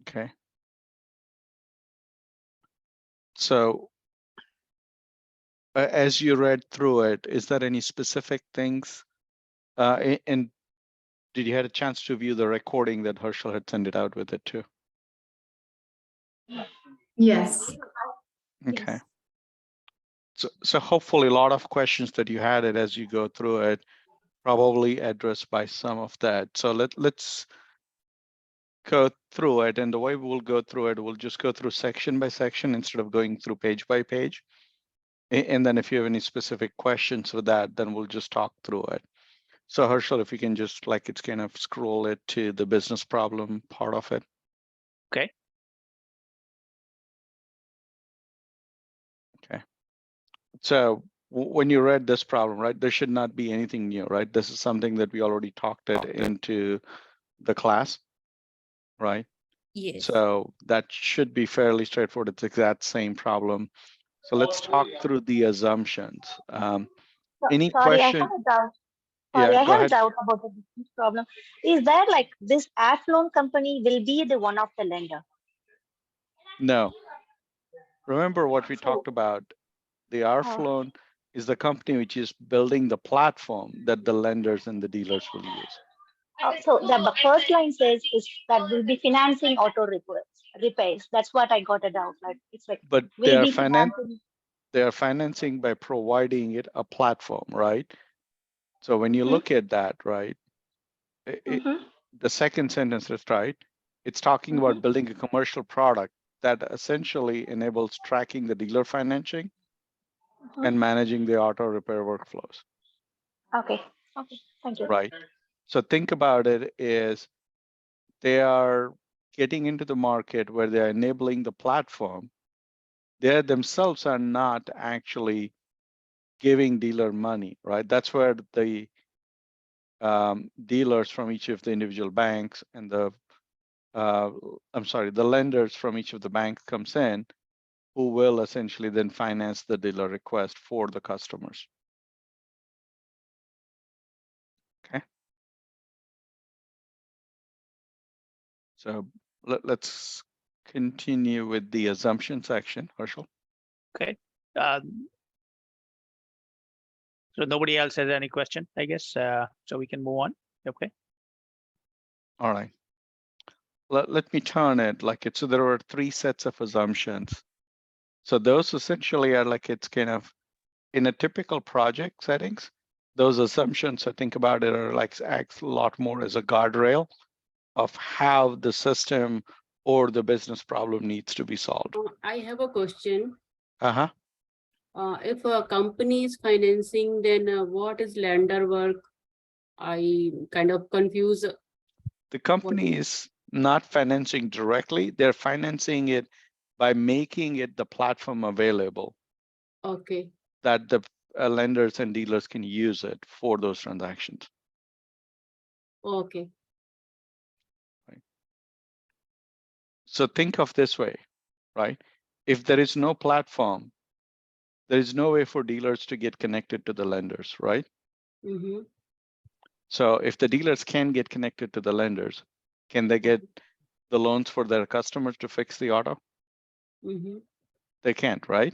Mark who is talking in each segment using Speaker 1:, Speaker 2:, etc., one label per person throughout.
Speaker 1: Okay. So as you read through it, is there any specific things? And did you had a chance to view the recording that Herschel had sent it out with it too?
Speaker 2: Yes.
Speaker 1: Okay. So hopefully a lot of questions that you had it as you go through it probably addressed by some of that. So let's go through it. And the way we'll go through it, we'll just go through section by section instead of going through page by page. And then if you have any specific questions with that, then we'll just talk through it. So Herschel, if you can just it's kind of scroll it to the business problem part of it.
Speaker 3: Okay.
Speaker 1: Okay. So when you read this problem, right, there should not be anything new, right? This is something that we already talked it into the class, right?
Speaker 4: Yes.
Speaker 1: So that should be fairly straightforward. It's the exact same problem. So let's talk through the assumptions. Any
Speaker 5: Sorry,
Speaker 1: question?
Speaker 5: I have a doubt.
Speaker 1: Yeah,
Speaker 5: Sorry, I
Speaker 1: go
Speaker 5: have
Speaker 1: ahead.
Speaker 5: a doubt about the business problem. Is that like this Arfloan company will be the one of the lender?
Speaker 1: No. Remember what we talked about. The Arfloan is the company which is building the platform that the lenders and the dealers will use.
Speaker 5: So the first line says is that will be financing auto repairs. That's what I got a doubt. Like it's like
Speaker 1: But
Speaker 5: will be financing.
Speaker 1: they are financing by providing it a platform, right? So when you look at that, right, the second sentence is right. It's talking about building a commercial product that essentially enables tracking the dealer financing and managing the auto repair workflows.
Speaker 5: Okay. Okay. Thank you.
Speaker 1: Right. So think about it is they are getting into the market where they're enabling the platform. They themselves are not actually giving dealer money, right? That's where the dealers from each of the individual banks and the lenders from each of the banks comes in, who will essentially then finance the dealer request for the customers. Okay. So let's continue with the assumption section, Herschel.
Speaker 3: Okay. So nobody else has any question, I guess. So we can move on. Okay.
Speaker 1: All right. Let me turn it so there are three sets of assumptions. So those essentially are it's kind of in a typical project settings, those assumptions, I think about it, are acts a lot more as a guardrail of how the system or the business problem needs to be solved.
Speaker 4: I have a question.
Speaker 1: Uh-huh.
Speaker 4: If a company is financing, then what is lender work? I kind of confuse.
Speaker 1: The company is not financing directly. They're financing it by making it the platform available.
Speaker 4: Okay.
Speaker 1: That the lenders and dealers can use it for those transactions.
Speaker 4: Okay.
Speaker 1: Right. So think of this way, right? If there is no platform, there is no way for dealers to get connected to the lenders, right?
Speaker 4: Mm-hmm.
Speaker 1: So if the dealers can get connected to the lenders, can they get the loans for their customers to fix the auto?
Speaker 4: Mm-hmm.
Speaker 1: They can't, right?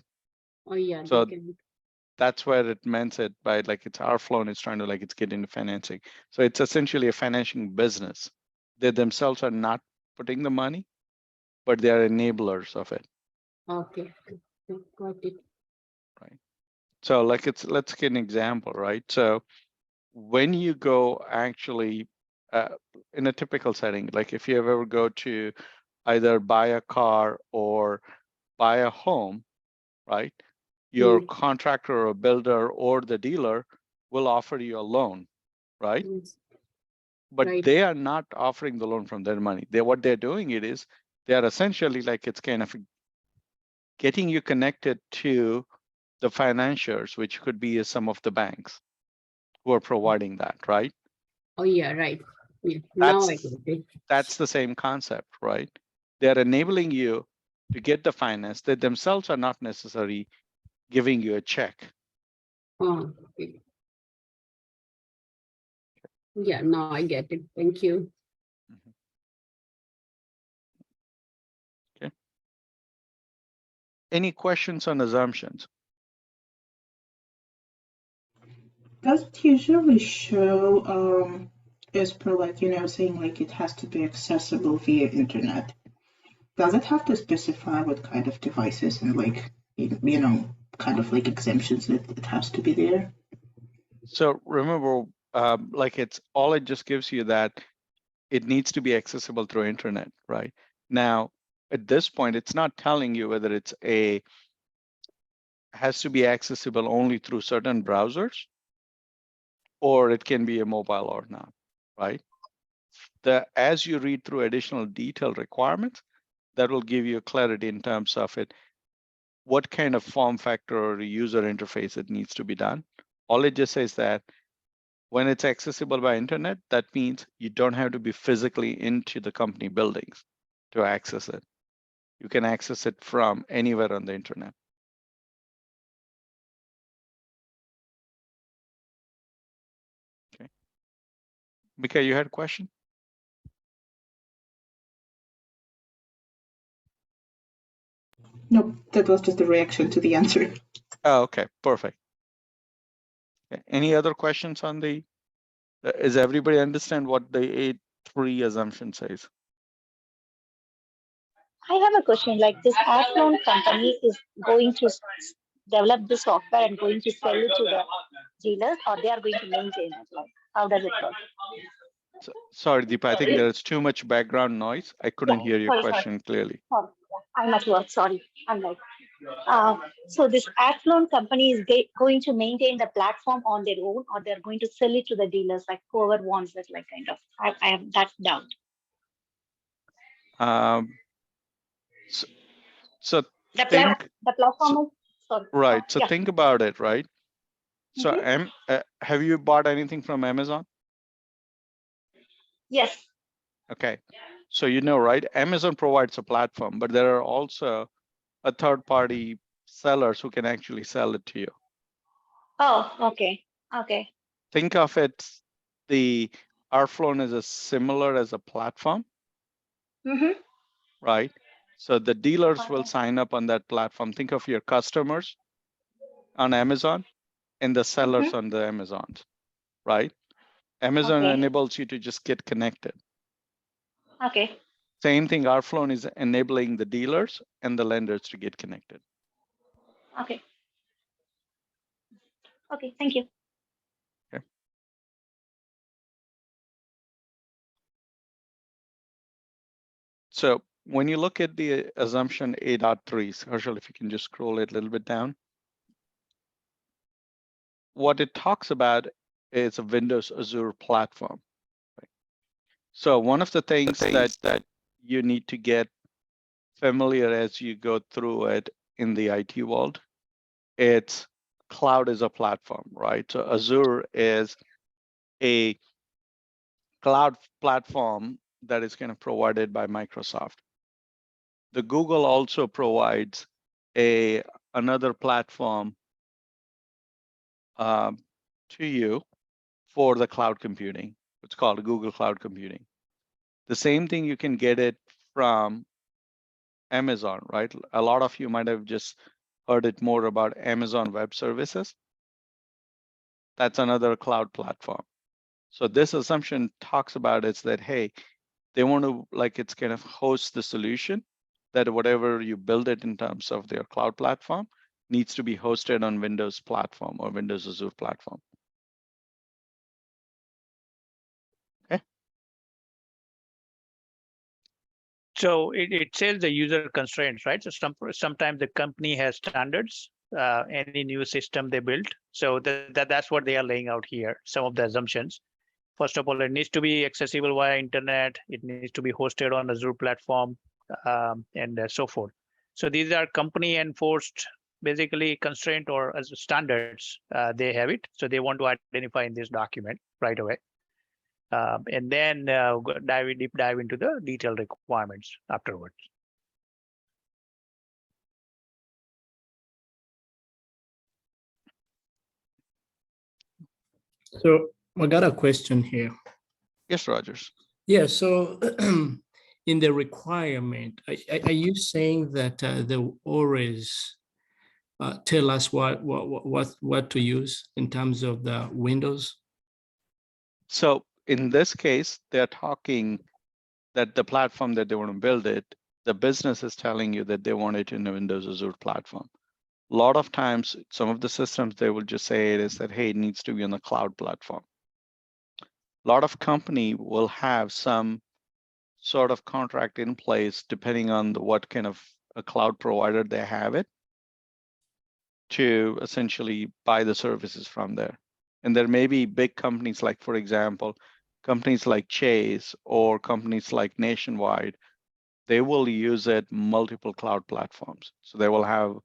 Speaker 4: Oh yeah.
Speaker 1: So that's where it meant it by it's Arfloan is trying to it's get into financing. So it's essentially a financing business. They themselves are not putting the money, but they are enablers of it.
Speaker 4: Okay. Got it.
Speaker 1: Right. So let's get an example, right? So when you go actually in a typical setting, if you ever go to either buy a car or buy a home, right? Your contractor or builder or the dealer will offer you a loan, right?
Speaker 4: Yes.
Speaker 1: But
Speaker 4: Right.
Speaker 1: they are not offering the loan from their money. What they're doing is they are essentially it's kind of getting you connected to the financiers, which could be some of the banks who are providing that, right?
Speaker 4: Oh yeah, right. Yeah. Now I get it.
Speaker 1: That's the same concept, right? They're enabling you to get the finance. They themselves are not necessarily giving you a check.
Speaker 4: Oh, okay. Yeah, now I get it. Thank you.
Speaker 1: Any questions on assumptions?
Speaker 2: Does it usually show as per like, saying like it has to be accessible via internet? Does it have to specify what kind of devices and like, kind of like exemptions that it has to be there?
Speaker 1: So remember, like it just gives you that it needs to be accessible through internet, right? Now, at this point, it's not telling you whether has to be accessible only through certain browsers, or it can be a mobile or not, right? As you read through additional detailed requirements, that will give you clarity in terms of what kind of form factor or user interface it needs to be done. All it just says that when it's accessible by internet, that means you don't have to be physically into the company buildings to access it. You can access it from anywhere on the internet. Okay. Mika, you had a question?
Speaker 2: Nope, that was just a reaction to the answer.
Speaker 1: Oh, okay, perfect. Okay. Any other questions on is everybody understand what the 8.3 assumption says?
Speaker 5: I have a question. Like this Arfloan company is going to develop the software and going to sell it to the dealers, or they are going to maintain it? Like, how does it work?
Speaker 1: Sorry, Deepa, I think there's too much background noise. I couldn't hear your question clearly.
Speaker 5: Sorry. I'm at work. Sorry. I'm like, so this Arfloan company is going to maintain the platform on their own, or they're going to sell it to the dealers, like whoever wants it, like kind of. I have that doubt.
Speaker 1: So
Speaker 5: The
Speaker 1: think,
Speaker 5: platform is, sorry.
Speaker 1: right. So
Speaker 5: Yeah.
Speaker 1: think about it, right? So have you bought anything from Amazon?
Speaker 5: Yes.
Speaker 1: Okay. So right? Amazon provides a platform, but there are also a third-party sellers who can actually sell it to you.
Speaker 5: Oh, okay. Okay.
Speaker 1: Think of it, the Arfloan is similar as a platform, right? So the dealers will sign up on that platform. Think of your customers on Amazon and the sellers on the Amazons, right? Amazon enables you to just get connected.
Speaker 5: Okay.
Speaker 1: Same thing, Arfloan is enabling the dealers and the lenders to get connected.
Speaker 5: Okay. Okay, thank you.
Speaker 1: Okay. So when you look at the assumption 8.3, Herschel, if you can just scroll it a little bit down. What it talks about is a Windows Azure platform. Right? So one of the things that you need to get familiar as you go through it in the IT world, it's cloud is a platform, right? So Azure is a cloud platform that is kind of provided by Microsoft. The Google also provides another platform to you for the cloud computing. It's called Google Cloud Computing. The same thing, you can get it from Amazon, right? A lot of you might have just heard it more about Amazon Web Services. That's another cloud platform. So this assumption talks about is that, hey, they want to, like, it's kind of host the solution that whatever you build it in terms of their cloud platform needs to be hosted on Windows platform or Windows Azure platform. Okay.
Speaker 3: So it says the user constraints, right? So sometimes the company has standards, any new system they build. So that's what they are laying out here, some of the assumptions. First of all, it needs to be accessible via internet. It needs to be hosted on Azure platform, and so forth. So these are company enforced, basically constraint or as standards. They have it, so they want to identify in this document right away, and then deep dive into the detailed requirements afterwards.
Speaker 6: So I got a question here.
Speaker 1: Yes, Rogers.
Speaker 6: Yeah, so in the requirement, are you saying that they'll always tell us what to use in terms of the windows?
Speaker 1: So in this case, they're talking that the platform that they want to build it, the business is telling you that they want it in a Windows Azure platform. A lot of times, some of the systems, they will just say it is that, hey, it needs to be on the cloud platform. A lot of company will have some sort of contract in place, depending on what kind of a cloud provider they have it, to essentially buy the services from there. And there may be big companies like, for example, companies like Chase or companies like Nationwide, they will use it multiple cloud platforms. So they will have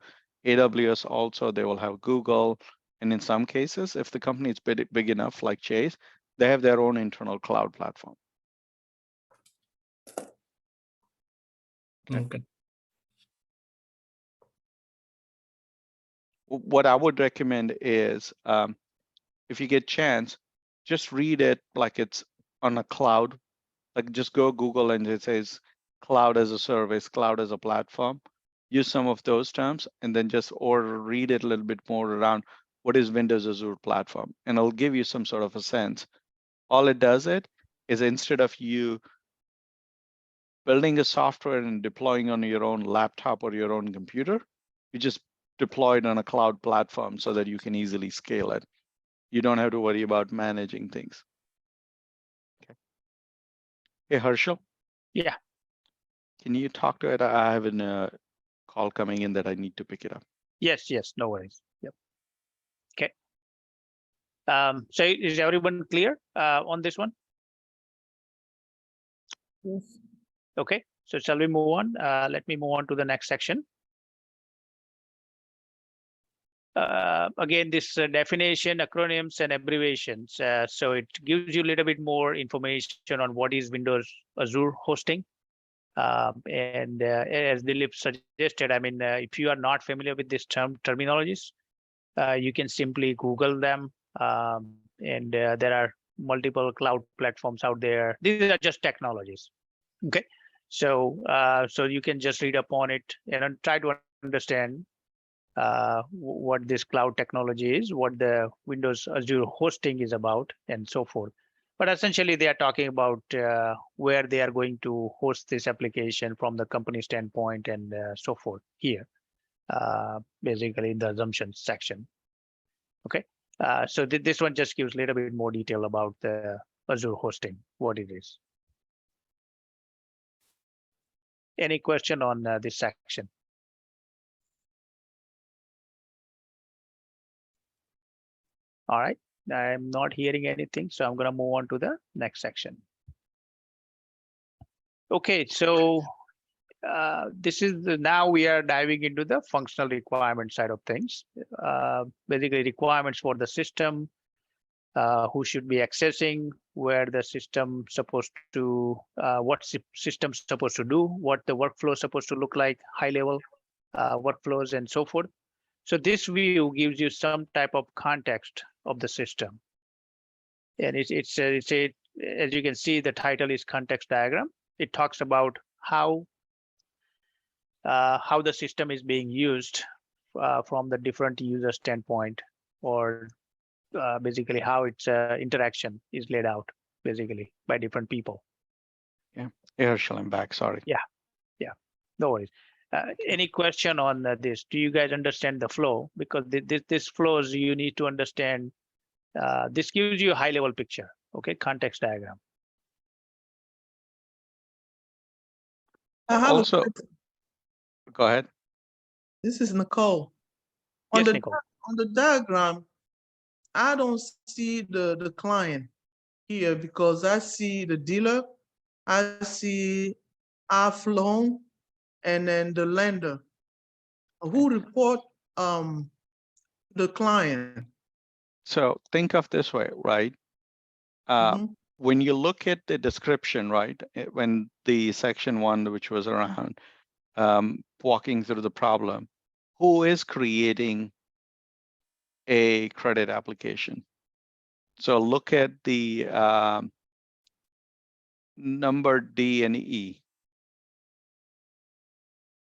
Speaker 1: AWS also, they will have Google. And in some cases, if the company is big enough like Chase, they have their own internal cloud platform.
Speaker 6: Okay.
Speaker 1: What I would recommend is, if you get chance, just read it like it's on a cloud. Like just go Google and it says cloud as a service, cloud as a platform. Use some of those terms and then just read it a little bit more around what is Windows Azure platform. And it'll give you some sort of a sense. All it does is instead of you building a software and deploying on your own laptop or your own computer, you just deploy it on a cloud platform so that you can easily scale it. You don't have to worry about managing things. Okay. Hey, Harshal.
Speaker 3: Yeah.
Speaker 1: Can you talk to it? I have a call coming in that I need to pick it up.
Speaker 3: Yes, no worries. Yep. Okay. So is everyone clear on this one?
Speaker 4: Yes.
Speaker 3: Okay, so shall we move on? Let me move on to the next section. Again, this definition, acronyms, and abbreviations. So it gives you a little bit more information on what is Windows Azure hosting. And as Dilip suggested, I mean, if you are not familiar with this terminologies, you can simply Google them. And there are multiple cloud platforms out there. These are just technologies. Okay, so so you can just read upon it and try to understand what this cloud technology is, what the Windows Azure hosting is about, and so forth. But essentially, they are talking about where they are going to host this application from the company standpoint and so forth here, basically in the assumptions section. Okay, so this one just gives a little bit more detail about the Azure hosting, what it is. Any question on this section? All right, I'm not hearing anything, so I'm going to move on to the next section. Okay, so this is now we are diving into the functional requirement side of things. Basically, requirements for the system, who should be accessing, where the system supposed to, what system's supposed to do, what the workflow is supposed to look like, high level workflows, and so forth. So this view gives you some type of context of the system. And it's a, as you can see, the title is context diagram. It talks about how the system is being used from the different user standpoint, or basically how its interaction is laid out, basically by different people.
Speaker 1: Yeah, Herschel, I'm back. Sorry.
Speaker 3: Yeah, no worries. Any question on this? Do you guys understand the flow? Because this flows, you need to understand. This gives you a high level picture. Okay, context diagram.
Speaker 1: Also, go ahead.
Speaker 7: This is Nicole.
Speaker 3: Yes, Nicole.
Speaker 7: On the diagram, I don't see the client here because I see the dealer, I see Arfloan, and then the lender. Who report the client?
Speaker 1: So think of this way, right? When you look at the description, right, when the section 1, which was around walking through the problem, who is creating a credit application? So look at the number D and E.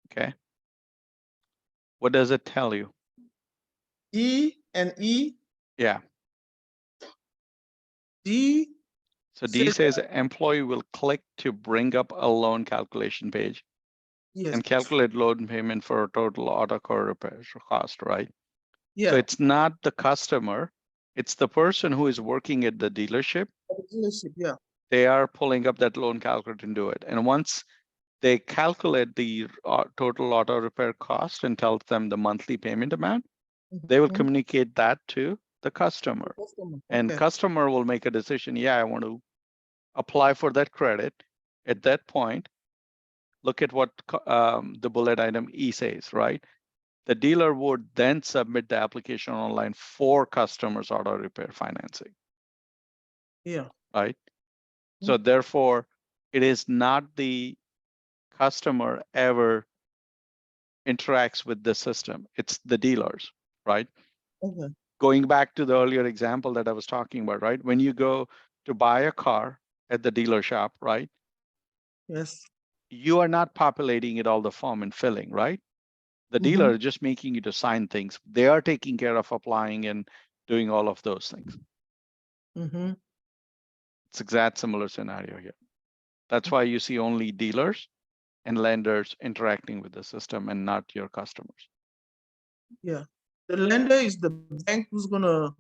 Speaker 1: Okay. What does it tell you?
Speaker 7: E and E,
Speaker 1: Yeah.
Speaker 7: D.
Speaker 1: So D
Speaker 7: says-
Speaker 1: says employee will click to bring up a loan calculation page
Speaker 7: Yes.
Speaker 1: and calculate loan payment for a total auto car repair cost, right?
Speaker 7: Yeah.
Speaker 1: So it's not the customer, it's the person who is working at the dealership.
Speaker 7: Dealership, yeah.
Speaker 1: They are pulling up that loan calculator and do it. And once they calculate the total auto repair cost and tell them the monthly payment amount, they will
Speaker 7: Mhm.
Speaker 1: communicate that to the customer.
Speaker 7: Customer,
Speaker 1: And
Speaker 7: okay.
Speaker 1: customer will make a decision. Yeah, I want to apply for that credit. At that point, look at what the bullet item E says, right? The dealer would then submit the application online for customers auto repair financing,
Speaker 7: Yeah.
Speaker 1: right? So therefore, it is not the customer ever interacts with the system. It's the dealers, right?
Speaker 7: Okay.
Speaker 1: Going back to the earlier example that I was talking about, right? When you go to buy a car at the dealer shop, right?
Speaker 7: Yes.
Speaker 1: You are not populating it all the form and filling, right? The dealer is just making you to sign things. They are taking care of applying and doing all of those things.
Speaker 7: Mm-hmm.
Speaker 1: It's exact similar scenario here. That's why you see only dealers and lenders interacting with the system and not your customers.
Speaker 7: Yeah. The lender is the bank who's gonna.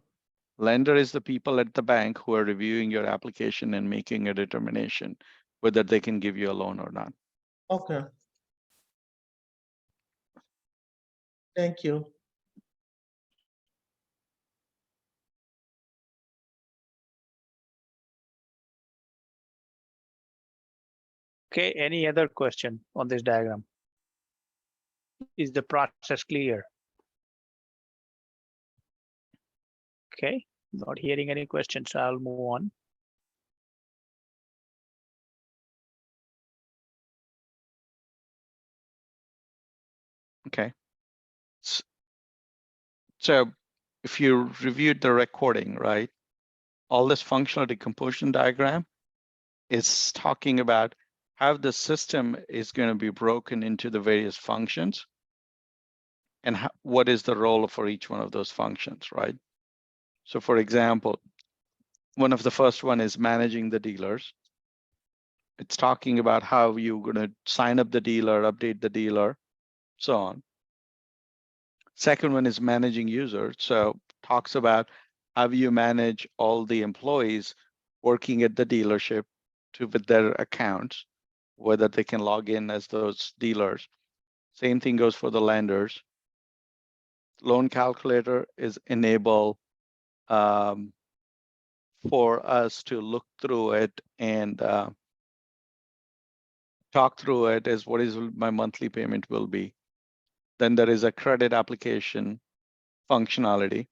Speaker 1: Lender is the people at the bank who are reviewing your application and making a determination whether they can give you a loan or not.
Speaker 7: Okay. Thank you.
Speaker 3: Okay, any other question on this diagram? Is the process clear? Okay, not hearing any questions, so I'll move on.
Speaker 1: Okay. So if you reviewed the recording, right, all this functional decomposition diagram is talking about how the system is going to be broken into the various functions and what is the role for each one of those functions, right? So for example, one of the first one is managing the dealers. It's talking about how you're going to sign up the dealer, update the dealer, so on. Second one is managing users. So talks about how you manage all the employees working at the dealership with their accounts, whether they can log in as those dealers. Same thing goes for the lenders. Loan calculator is enable for us to look through it and talk through it as what is my monthly payment will be. Then there is a credit application functionality.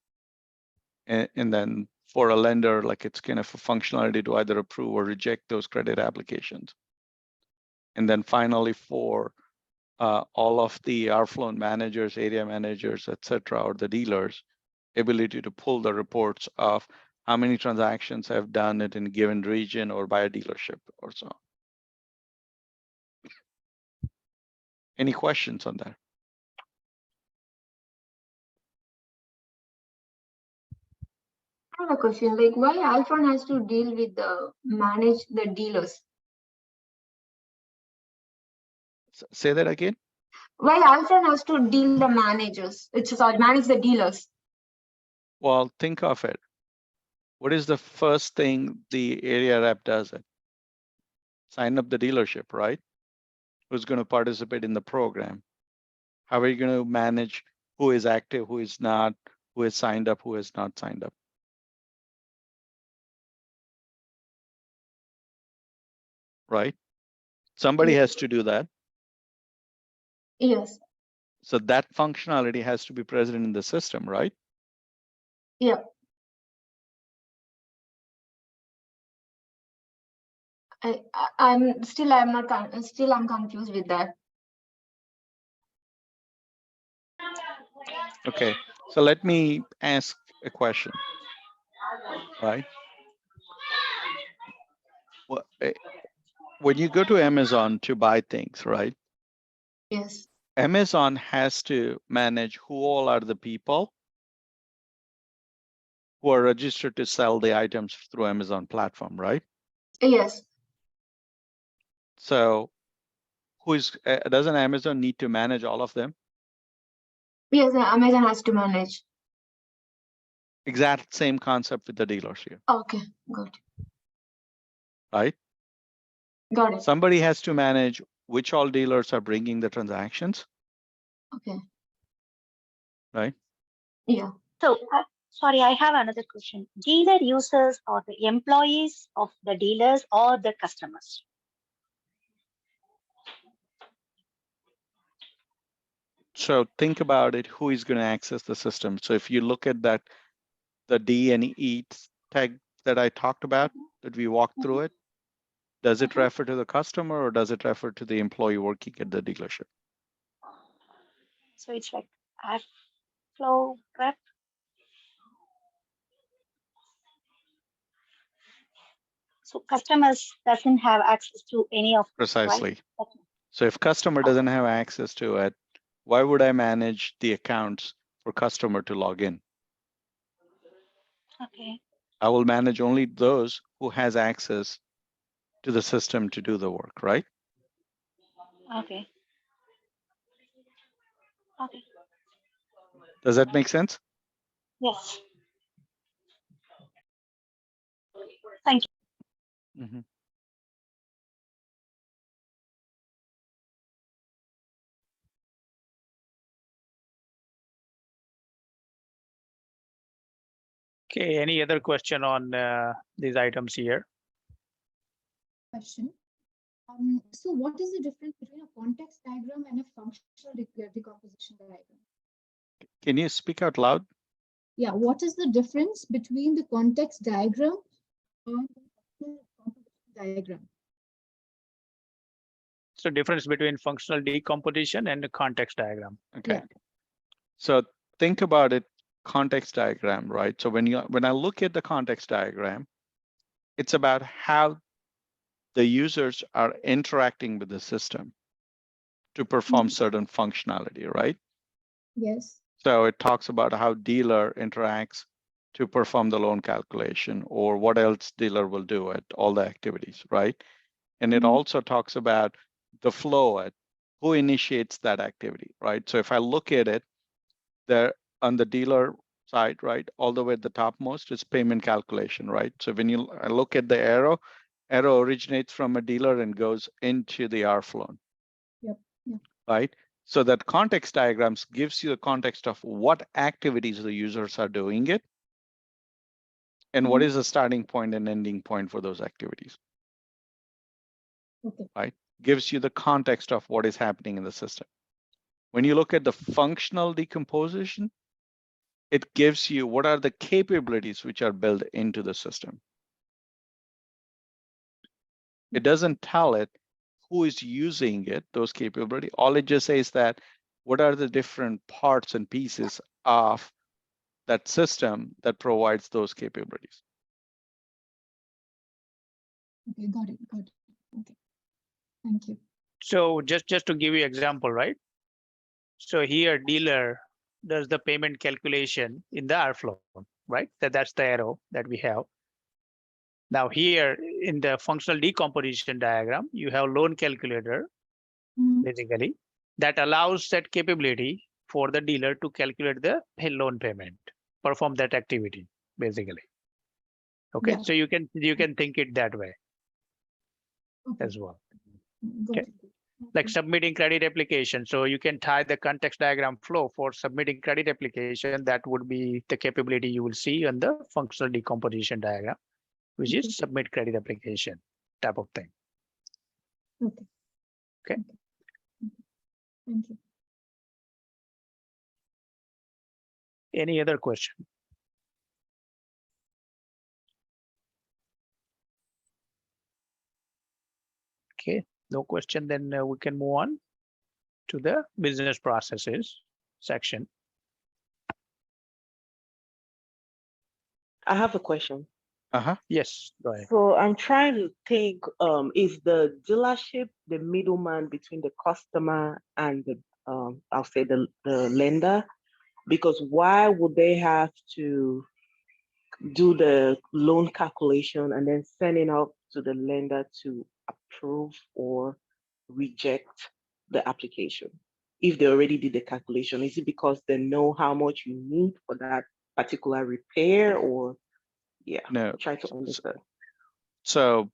Speaker 1: And then for a lender, like it's kind of a functionality to either approve or reject those credit applications. And then finally for all of the Arfloan managers, area managers, et cetera, or the dealers, ability to pull the reports of how many transactions have done it in a given region or by a dealership or so on. Any questions on that?
Speaker 8: I have a question, like why Alphon has to deal with manage the dealers?
Speaker 1: Say that again.
Speaker 8: Why Alphon has to deal the managers? It's sorry, manage the dealers.
Speaker 1: Well, think of it. What is the first thing the area rep does? It sign up the dealership, right? Who's going to participate in the program? How are you going to manage who is active, who is not, who is signed up, who is not signed up? Right? Somebody has to do that.
Speaker 8: Yes.
Speaker 1: So that functionality has to be present in the system, right?
Speaker 8: Yeah. I'm confused with that.
Speaker 1: Okay, so let me ask a question, right? When you go to Amazon to buy things, right?
Speaker 8: Yes.
Speaker 1: Amazon has to manage who all are the people who are registered to sell the items through Amazon platform, right?
Speaker 8: Yes.
Speaker 1: So doesn't Amazon need to manage all of them?
Speaker 8: Yes, Amazon has to manage.
Speaker 1: Exact same concept with the dealers here,
Speaker 8: Okay, good.
Speaker 1: right?
Speaker 8: Got it.
Speaker 1: Somebody has to manage which all dealers are bringing the transactions,
Speaker 8: Okay.
Speaker 1: right?
Speaker 8: Yeah.
Speaker 5: So, sorry, I have another question. Dealer users are the employees of the dealers or the customers?
Speaker 1: So think about it, who is going to access the system? So if you look at that, the D and E tag that I talked about, that we walked through it, does it refer to the customer or does it refer to the employee working at the dealership?
Speaker 5: So it's like Arfloan rep. So customers doesn't have access to any of this, right?
Speaker 1: Precisely. So if customer doesn't have access to it, why would I manage the accounts for customer to log in?
Speaker 5: Okay.
Speaker 1: I will manage only those who has access to the system to do the work, right?
Speaker 5: Okay. Okay.
Speaker 1: Does that make sense?
Speaker 5: Yes. Thank you.
Speaker 1: Mhm.
Speaker 3: Okay, any other question on these items here?
Speaker 9: Question. So what is the difference between a context diagram and a functional decomposition diagram?
Speaker 1: Can you speak out loud?
Speaker 9: Yeah, what is the difference between the context diagram and the decomposition diagram?
Speaker 3: So difference between functional decomposition and the context diagram.
Speaker 1: Okay.
Speaker 9: Yeah.
Speaker 1: So think about it, context diagram, right? So when I look at the context diagram, it's about how the users are interacting with the system to perform certain functionality, right?
Speaker 9: Yes.
Speaker 1: So it talks about how dealer interacts to perform the loan calculation or what else dealer will do at all the activities, right? And it also talks about the flow at who initiates that activity, right? So if I look at it, there on the dealer side, right, all the way at the topmost is payment calculation, right? So when you look at the arrow originates from a dealer and goes into the Arfloan,
Speaker 9: Yep. Yeah.
Speaker 1: right? So that context diagrams gives you the context of what activities the users are doing it and what is the starting point and ending point for those activities.
Speaker 9: Okay.
Speaker 1: Right? Gives you the context of what is happening in the system. When you look at the functional decomposition, it gives you what are the capabilities which are built into the system. It doesn't tell it who is using it, those capabilities. All it just says that what are the different parts and pieces of that system that provides those capabilities.
Speaker 9: Okay, got it. Good. Okay. Thank you.
Speaker 3: So just to give you example, right? So here dealer does the payment calculation in the Arfloan, right? That's the arrow that we have. Now here in the functional decomposition diagram, you have loan calculator, basically, that allows that capability for the dealer to calculate the loan payment, perform that activity, basically. Okay,
Speaker 9: Yeah.
Speaker 3: so you can think it that way
Speaker 9: Okay.
Speaker 3: as well.
Speaker 9: Got
Speaker 3: Okay.
Speaker 9: it.
Speaker 3: Like submitting credit application. So you can tie the context diagram flow for submitting credit application. That would be the capability you will see on the functional decomposition diagram, which is submit credit application type of thing.
Speaker 9: Okay.
Speaker 3: Okay.
Speaker 9: Thank you.
Speaker 3: Any other question? Okay, no question, then we can move on to the business processes section.
Speaker 10: I have a question.
Speaker 3: Yes, go ahead.
Speaker 10: So I'm trying to think, is the dealership the middleman between the customer and I'll say the lender, because why would they have to do the loan calculation and then send it out to the lender to approve or reject the application if they already did the calculation? Is it because they know how much you need for that particular repair, or
Speaker 1: No.
Speaker 10: try to understand?
Speaker 1: So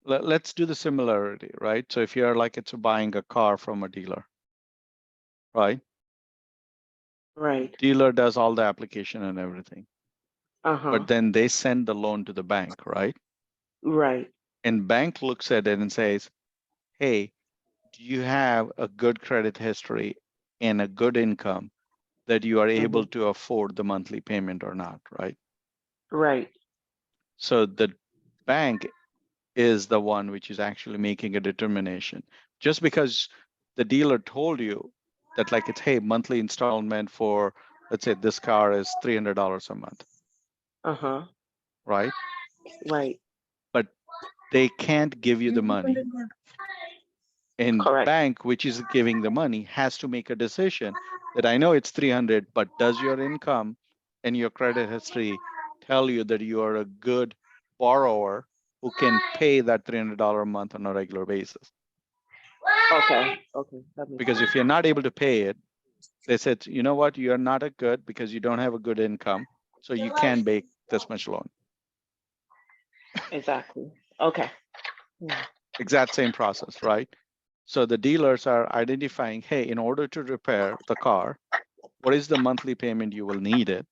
Speaker 1: let's do the similarity, right? So if you're like it's buying a car from a dealer, right?
Speaker 10: Right.
Speaker 1: Dealer does all the application and everything,
Speaker 10: Uh-huh.
Speaker 1: but then they send the loan to the bank, right?
Speaker 10: Right.
Speaker 1: And bank looks at it and says, hey, do you have a good credit history and a good income that you are able to afford the monthly payment or not, right?
Speaker 10: Right.
Speaker 1: So the bank is the one which is actually making a determination. Just because the dealer told you that like it's, hey, monthly installment for, let's say this car is $300 a month.
Speaker 10: Uh-huh.
Speaker 1: Right?
Speaker 10: Right.
Speaker 1: But they can't give you the money. And bank, which is giving the money, has to make a decision that I know it's 300, but does your income and your credit history tell you that you are a good borrower who can pay that $300 a month on a regular basis?
Speaker 10: Okay.
Speaker 1: Because if you're not able to pay it, they said, you know what, you're not a good because you don't have a good income, so you can't make this much loan.
Speaker 10: Exactly. Okay.
Speaker 1: Exact same process, right? So the dealers are identifying, hey, in order to repair the car, what is the monthly payment you will need it?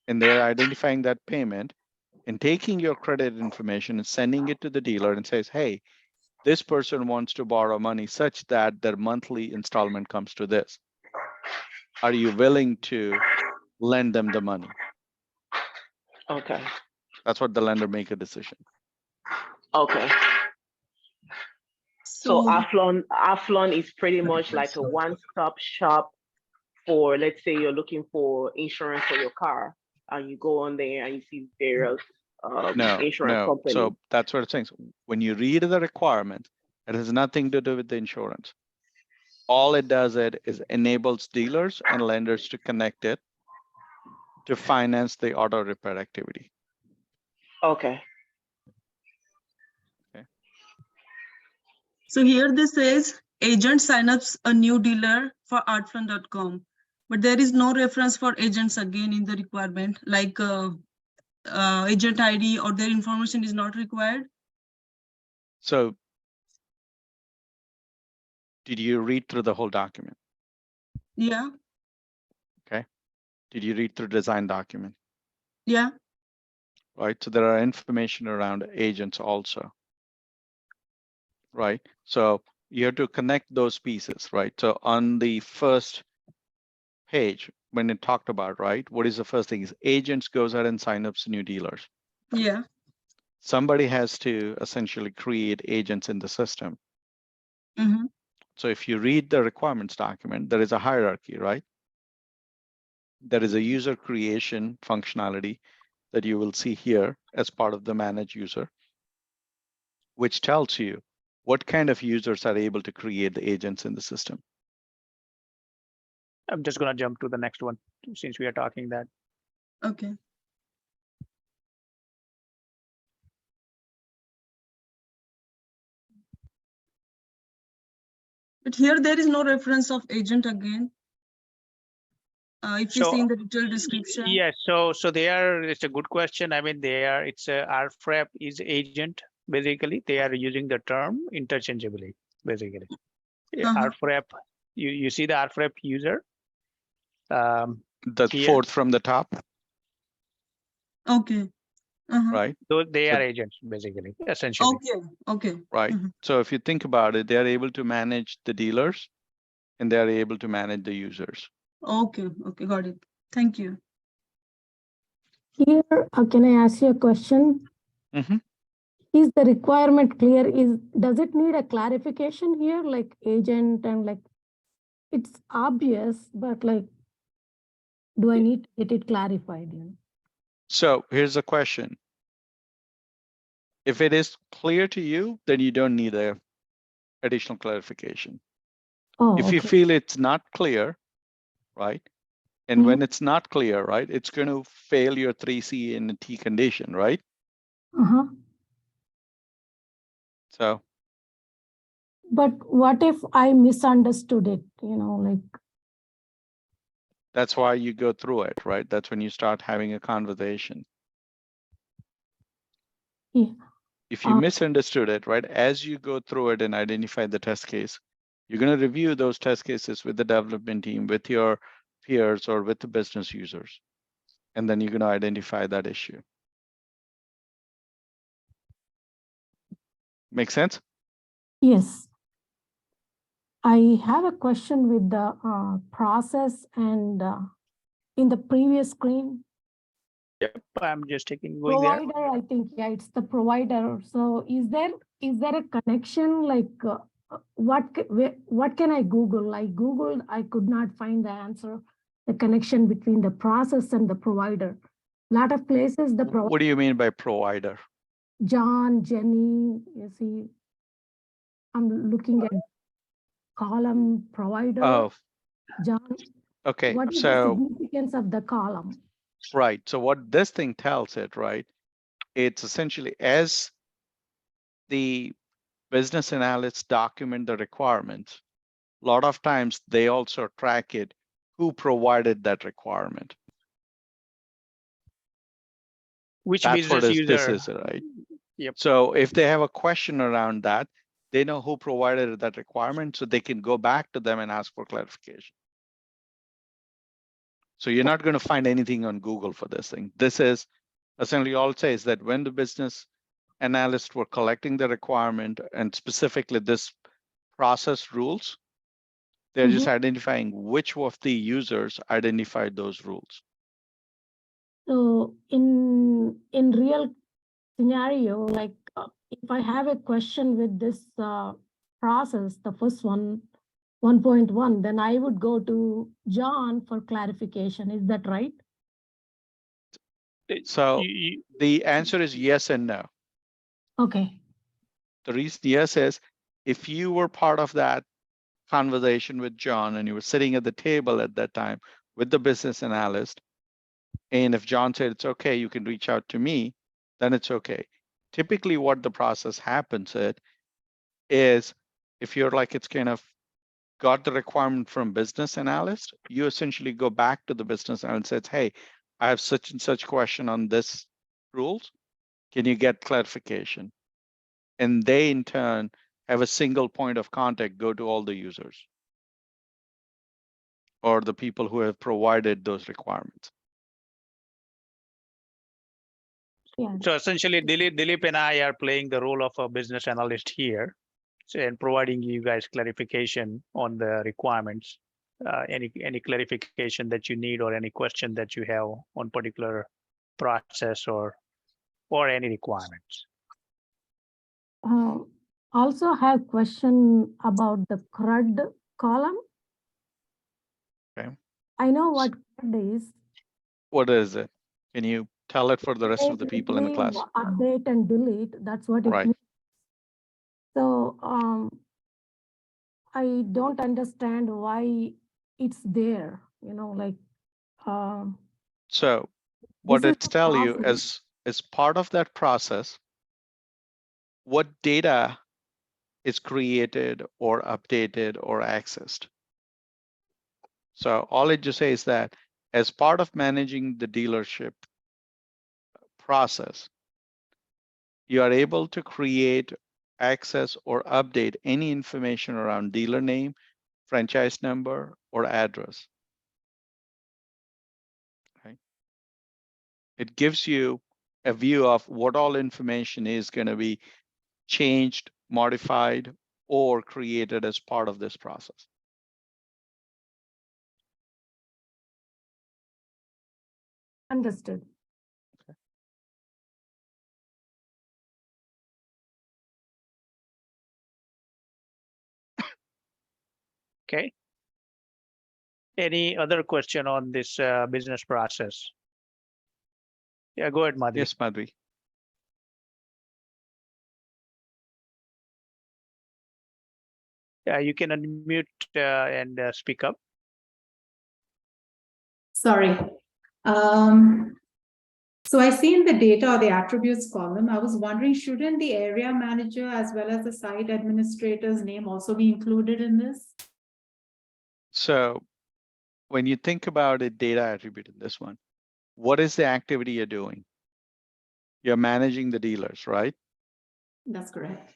Speaker 1: And they're identifying that payment and taking your credit information and sending it to the dealer and says, hey, this person wants to borrow money such that their monthly installment comes to this. Are you willing to lend them the money?
Speaker 10: Okay.
Speaker 1: That's what the lender make a decision.
Speaker 10: Okay. So Arfloan is pretty much like a one-stop shop for, let's say you're looking for insurance for your car, and you go on there and you see various insurance companies.
Speaker 1: So that's what it's saying. So when you read the requirements, it has nothing to do with the insurance. All it does is enables dealers and lenders to connect it to finance the auto repair activity.
Speaker 10: Okay.
Speaker 11: So here this says agent sign ups a new dealer for Arfloan.com, but there is no reference for agents again in the requirement, like agent ID or their information is not required.
Speaker 1: So did you read through the whole document?
Speaker 11: Yeah.
Speaker 1: Okay. Did you read through design document?
Speaker 11: Yeah.
Speaker 1: Right. So there are information around agents also. Right. So you have to connect those pieces, right? So on the first page, when it talked about, right, what is the first thing is agents goes out and sign up new dealers.
Speaker 11: Yeah.
Speaker 1: Somebody has to essentially create agents in the system.
Speaker 11: Mm-hmm.
Speaker 1: So if you read the requirements document, there is a hierarchy, right? There is a user creation functionality that you will see here as part of the manage user, which tells you what kind of users are able to create the agents in the system.
Speaker 3: I'm just going to jump to the next one since we are talking that.
Speaker 11: Okay. But here there is no reference of agent again. If you see in the detailed description.
Speaker 3: Yeah, so it's a good question. I mean, it's a RFREP is agent, basically. They are using the term interchangeably, basically. RFREP, you see the RFREP user?
Speaker 1: The fourth from the top.
Speaker 11: Okay.
Speaker 1: Right.
Speaker 3: So they are agents, basically, essentially.
Speaker 11: Okay.
Speaker 1: Right. So if you think about it, they are able to manage the dealers and they are able to manage the users.
Speaker 11: Okay, got it. Thank you.
Speaker 12: Here, can I ask you a question?
Speaker 1: Mm-hmm.
Speaker 12: Is the requirement clear? Does it need a clarification here, like agent and like, it's obvious, but like, do I need to get it clarified?
Speaker 1: So here's a question. If it is clear to you, then you don't need a additional clarification.
Speaker 12: Oh,
Speaker 1: If you
Speaker 12: okay.
Speaker 1: feel it's not clear, right? And when it's not clear, right, it's going to fail your 3C and T condition, right?
Speaker 12: Uh-huh.
Speaker 1: So
Speaker 12: But what if I misunderstood it, like,
Speaker 1: that's why you go through it, right? That's when you start having a conversation.
Speaker 12: yeah.
Speaker 1: If you misunderstood it, right, as you go through it and identify the test case, you're going to review those test cases with the development team, with your peers, or with the business users. And then you're going to identify that issue. Make sense?
Speaker 12: Yes. I have a question with the process and in the previous screen.
Speaker 3: Yep, I'm just going there.
Speaker 12: Provider, I think, yeah, it's the provider. So is there a connection, like what can I Google? Like Googled, I could not find the answer, the connection between the process and the provider. A lot of places, the
Speaker 1: What do you mean by provider?
Speaker 12: John, Jenny, you see, I'm looking at column provider.
Speaker 1: Oh,
Speaker 12: John,
Speaker 1: okay.
Speaker 12: what is the
Speaker 1: So,
Speaker 12: significance of the column?
Speaker 1: right. So what this thing tells it, right? It's essentially as the business analysts document the requirements, a lot of times they also track it, who provided that requirement.
Speaker 3: Which
Speaker 1: That's what
Speaker 3: business
Speaker 1: this
Speaker 3: user?
Speaker 1: is, right?
Speaker 3: Yep.
Speaker 1: So if they have a question around that, they know who provided that requirement, so they can go back to them and ask for clarification. So you're not going to find anything on Google for this thing. This is essentially all it says that when the business analysts were collecting the requirement, and specifically this process rules, they're just identifying which of the users identified those rules.
Speaker 12: So in real scenario, like if I have a question with this process, the first one, 1.1, then I would go to John for clarification. Is that right?
Speaker 1: So the answer is yes and no.
Speaker 12: Okay.
Speaker 1: The reason yes is if you were part of that conversation with John and you were sitting at the table at that time with the business analyst, and if John said it's okay, you can reach out to me, then it's okay. Typically what the process happens is if you're like, it's kind of got the requirement from business analyst, you essentially go back to the business analyst and says, hey, I have such and such question on this rules. Can you get clarification? And they in turn have a single point of contact, go to all the users or the people who have provided those requirements.
Speaker 12: Yeah.
Speaker 3: So essentially, Dilip and I are playing the role of a business analyst here, and providing you guys clarification on the requirements, any clarification that you need, or any question that you have on particular process or any requirements.
Speaker 12: Also have question about the CRUD column.
Speaker 1: Okay.
Speaker 12: I know what CRUD is.
Speaker 1: What is it? Can you tell it for the rest of the people in the class?
Speaker 12: Update and delete, that's what it
Speaker 1: Right.
Speaker 12: means. So I don't understand why it's there, like.
Speaker 1: So what it's tell you
Speaker 12: process.
Speaker 1: as part of that process, what data is created or updated or accessed. So all it just says that as part of managing the dealership process, you are able to create, access, or update any information around dealer name, franchise number, or address. Okay. It gives you a view of what all information is going to be changed, modified, or created as part of this process.
Speaker 12: Understood.
Speaker 3: Okay. Any other question on this business process? Yeah, go ahead, Madhvi.
Speaker 1: Yes, Madhvi.
Speaker 3: You can unmute and speak up.
Speaker 13: Sorry. So I see in the data or the attributes column, I was wondering, shouldn't the area manager as well as the site administrator's name also be included in this?
Speaker 1: So when you think about a data attribute in this one, what is the activity you're doing? You're managing the dealers, right?
Speaker 13: That's correct.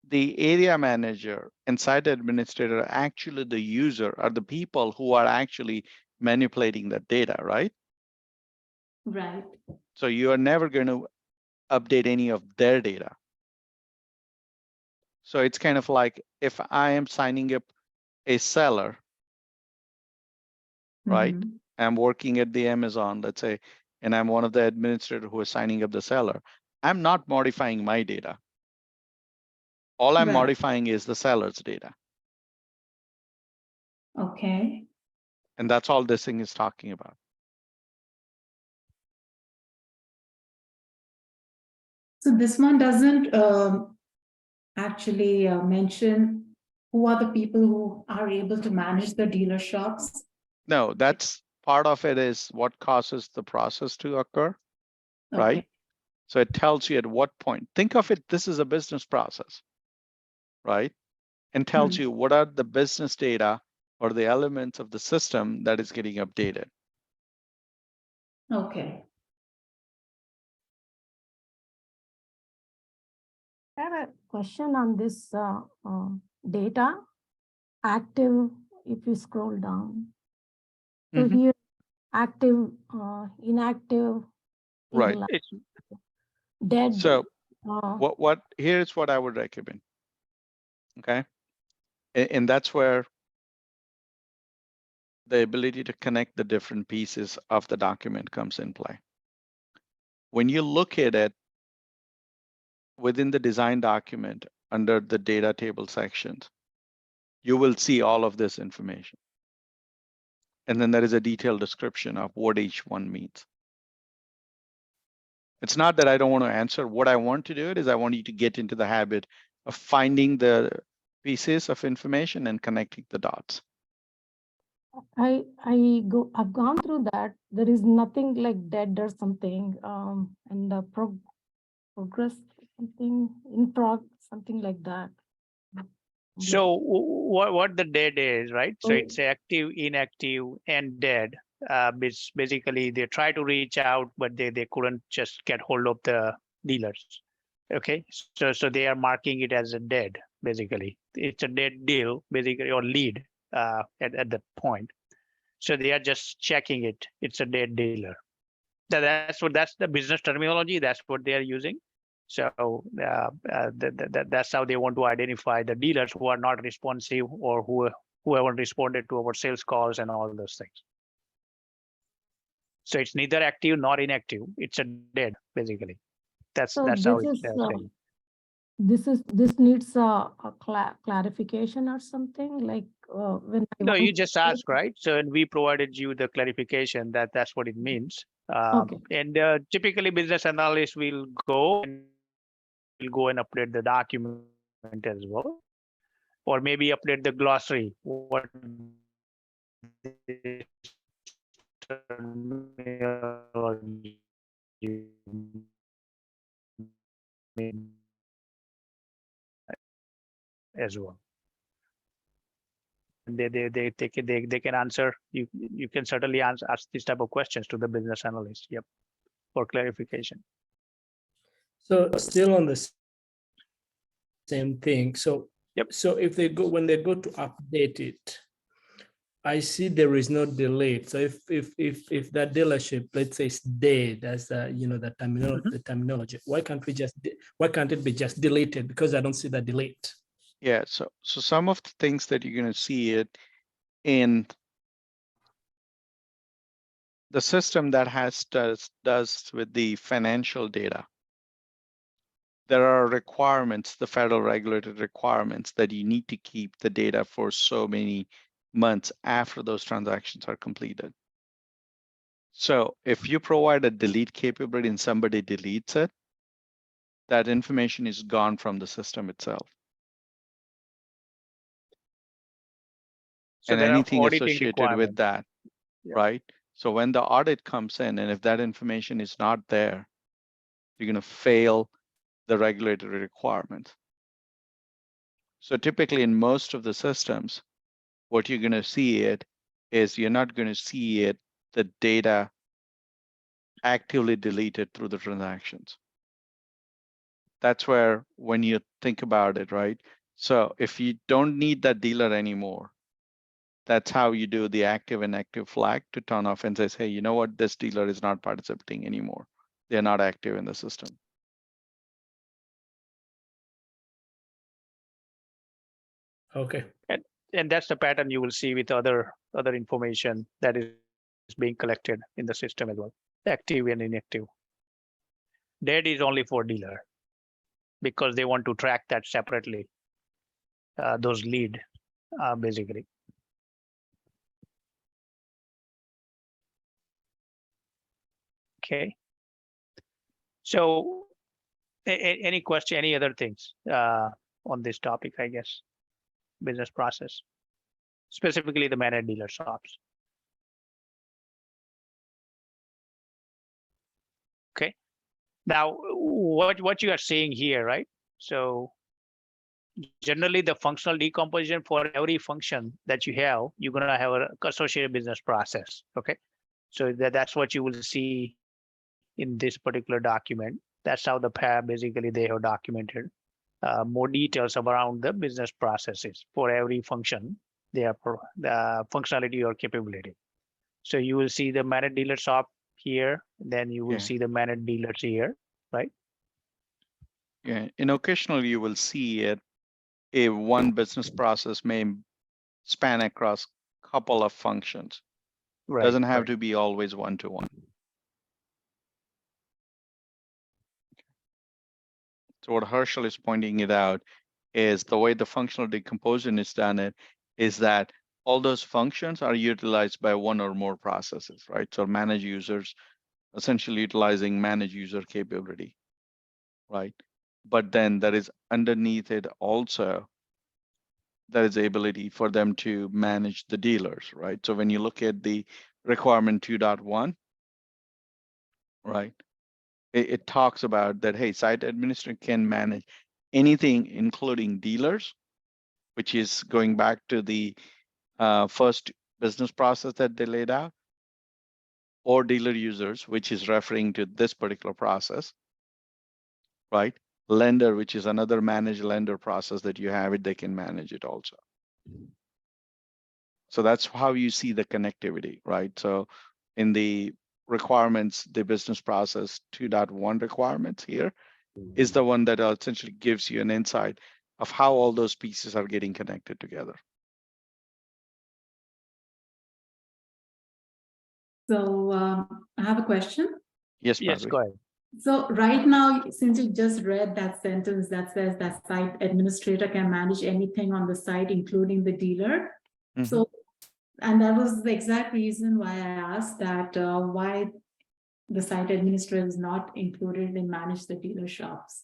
Speaker 1: The area manager and site administrator are actually the user, are the people who are actually manipulating that data, right?
Speaker 13: Right.
Speaker 1: So you are never going to update any of their data. So it's kind of like if I am signing up a seller, right?
Speaker 13: Mhm.
Speaker 1: I'm working at the Amazon, let's say, and I'm one of the administrators who is signing up the seller. I'm not modifying my data. All I'm
Speaker 13: Right.
Speaker 1: modifying is the seller's data.
Speaker 13: Okay.
Speaker 1: And that's all this thing is talking about.
Speaker 13: So this one doesn't actually mention who are the people who are able to manage the dealer shops.
Speaker 1: No, that's part of it is what causes the process to occur, right?
Speaker 13: Okay.
Speaker 1: So it tells you at what point. Think of it, this is a business process, right? And tells you what are the business data or the elements of the system that is getting updated.
Speaker 13: Okay.
Speaker 12: I have a question on this data active. If you scroll down, so here active, inactive,
Speaker 1: Right.
Speaker 12: dead.
Speaker 1: So here's what I would recommend. Okay. And that's where the ability to connect the different pieces of the document comes in play. When you look at it within the design document under the data table sections, you will see all of this information. And then there is a detailed description of what each one means. It's not that I don't want to answer. What I want to do is I want you to get into the habit of finding the pieces of information and connecting the dots.
Speaker 12: I've gone through that. There is nothing like dead or something, and the progress something in something like that.
Speaker 3: So what the dead is, right? So it's active, inactive, and dead. Basically, they try to reach out, but they couldn't just get hold of the dealers. Okay, so they are marking it as a dead. Basically, it's a dead deal, basically, or lead at that point. So they are just checking it. It's a dead dealer. That's the business terminology. That's what they are using. So that's how they want to identify the dealers who are not responsive or who haven't responded to our sales calls and all those things. So it's neither active nor inactive. It's a dead, basically. That's how it's saying.
Speaker 12: This needs a clarification or something like when
Speaker 3: No, you just asked, right? So and we provided you the clarification that that's what it means. And typically business analysts will go and update the document as well, or maybe update the glossary. What as well. They can answer. You can certainly ask these type of questions to the business analyst. Yep, for clarification.
Speaker 6: So still on the same thing. So so if they go when they go to update it, I see there is no delete. So if that dealership, let's say, is dead, as the terminology, why can't it be just deleted? Because I don't see the delete.
Speaker 1: Yeah. So some of the things that you're going to see it in the system that does with the financial data. There are requirements, the federal regulated requirements that you need to keep the data for so many months after those transactions are completed. So if you provide a delete capability and somebody deletes it, that information is gone from the system itself.
Speaker 3: So
Speaker 1: and
Speaker 3: there are
Speaker 1: anything
Speaker 3: auditing
Speaker 1: associated with
Speaker 3: requirements.
Speaker 1: that,
Speaker 3: Yeah.
Speaker 1: right? So when the audit comes in, and if that information is not there, you're going to fail the regulatory requirements. So typically in most of the systems, what you're going to see it is you're not going to see it, the data actively deleted through the transactions. That's where, when you think about it, right? So if you don't need that dealer anymore, that's how you do the active and active flag to turn off and says, hey, you know what? This dealer is not participating anymore. They're not active in the system.
Speaker 6: Okay.
Speaker 3: And that's the pattern you will see with other information that is being collected in the system as well, active and inactive. Dead is only for dealer because they want to track that separately. Those lead basically. Okay. So any question, any other things on this topic, I guess, business process, specifically the managed dealer shops. Okay. Now, what you are saying here, right? So generally the functional decomposition, for every function that you have, you're going to have an associated business process. Okay. So that's what you will see in this particular document. That's how the PAB basically they have documented more details around the business processes for every function, their the functionality or capability. So you will see the managed dealer shop here, then you will see the managed dealers here, right?
Speaker 1: Yeah, and occasionally you will see it, if one business process may span across a couple of functions.
Speaker 3: Right.
Speaker 1: Doesn't have to be always one-to-one. So what Herschel is pointing it out is the way the functional decomposition is done is that all those functions are utilized by one or more processes, right? So manage users, essentially utilizing manage user capability, right? But then there is underneath it also, there is the ability for them to manage the dealers, right? So when you look at the requirement 2.1, right? It talks about that, hey, site administrator can manage anything, including dealers, which is going back to the first business process that they laid out, or dealer users, which is referring to this particular process, right? Lender, which is another managed lender process that you have it, they can manage it also. So that's how you see the connectivity, right? So in the requirements, the business process 2.1 requirements here is the one that essentially gives you an insight of how all those pieces are getting connected together.
Speaker 13: So I have a question.
Speaker 1: Yes,
Speaker 3: yes,
Speaker 1: Madhuri.
Speaker 3: go ahead.
Speaker 13: So right now, since you just read that sentence that says that site administrator can manage anything on the site, including the dealer.
Speaker 1: Mm-hmm.
Speaker 13: So, and that was the exact reason why I asked that why the site administrator is not included in manage the dealer shops.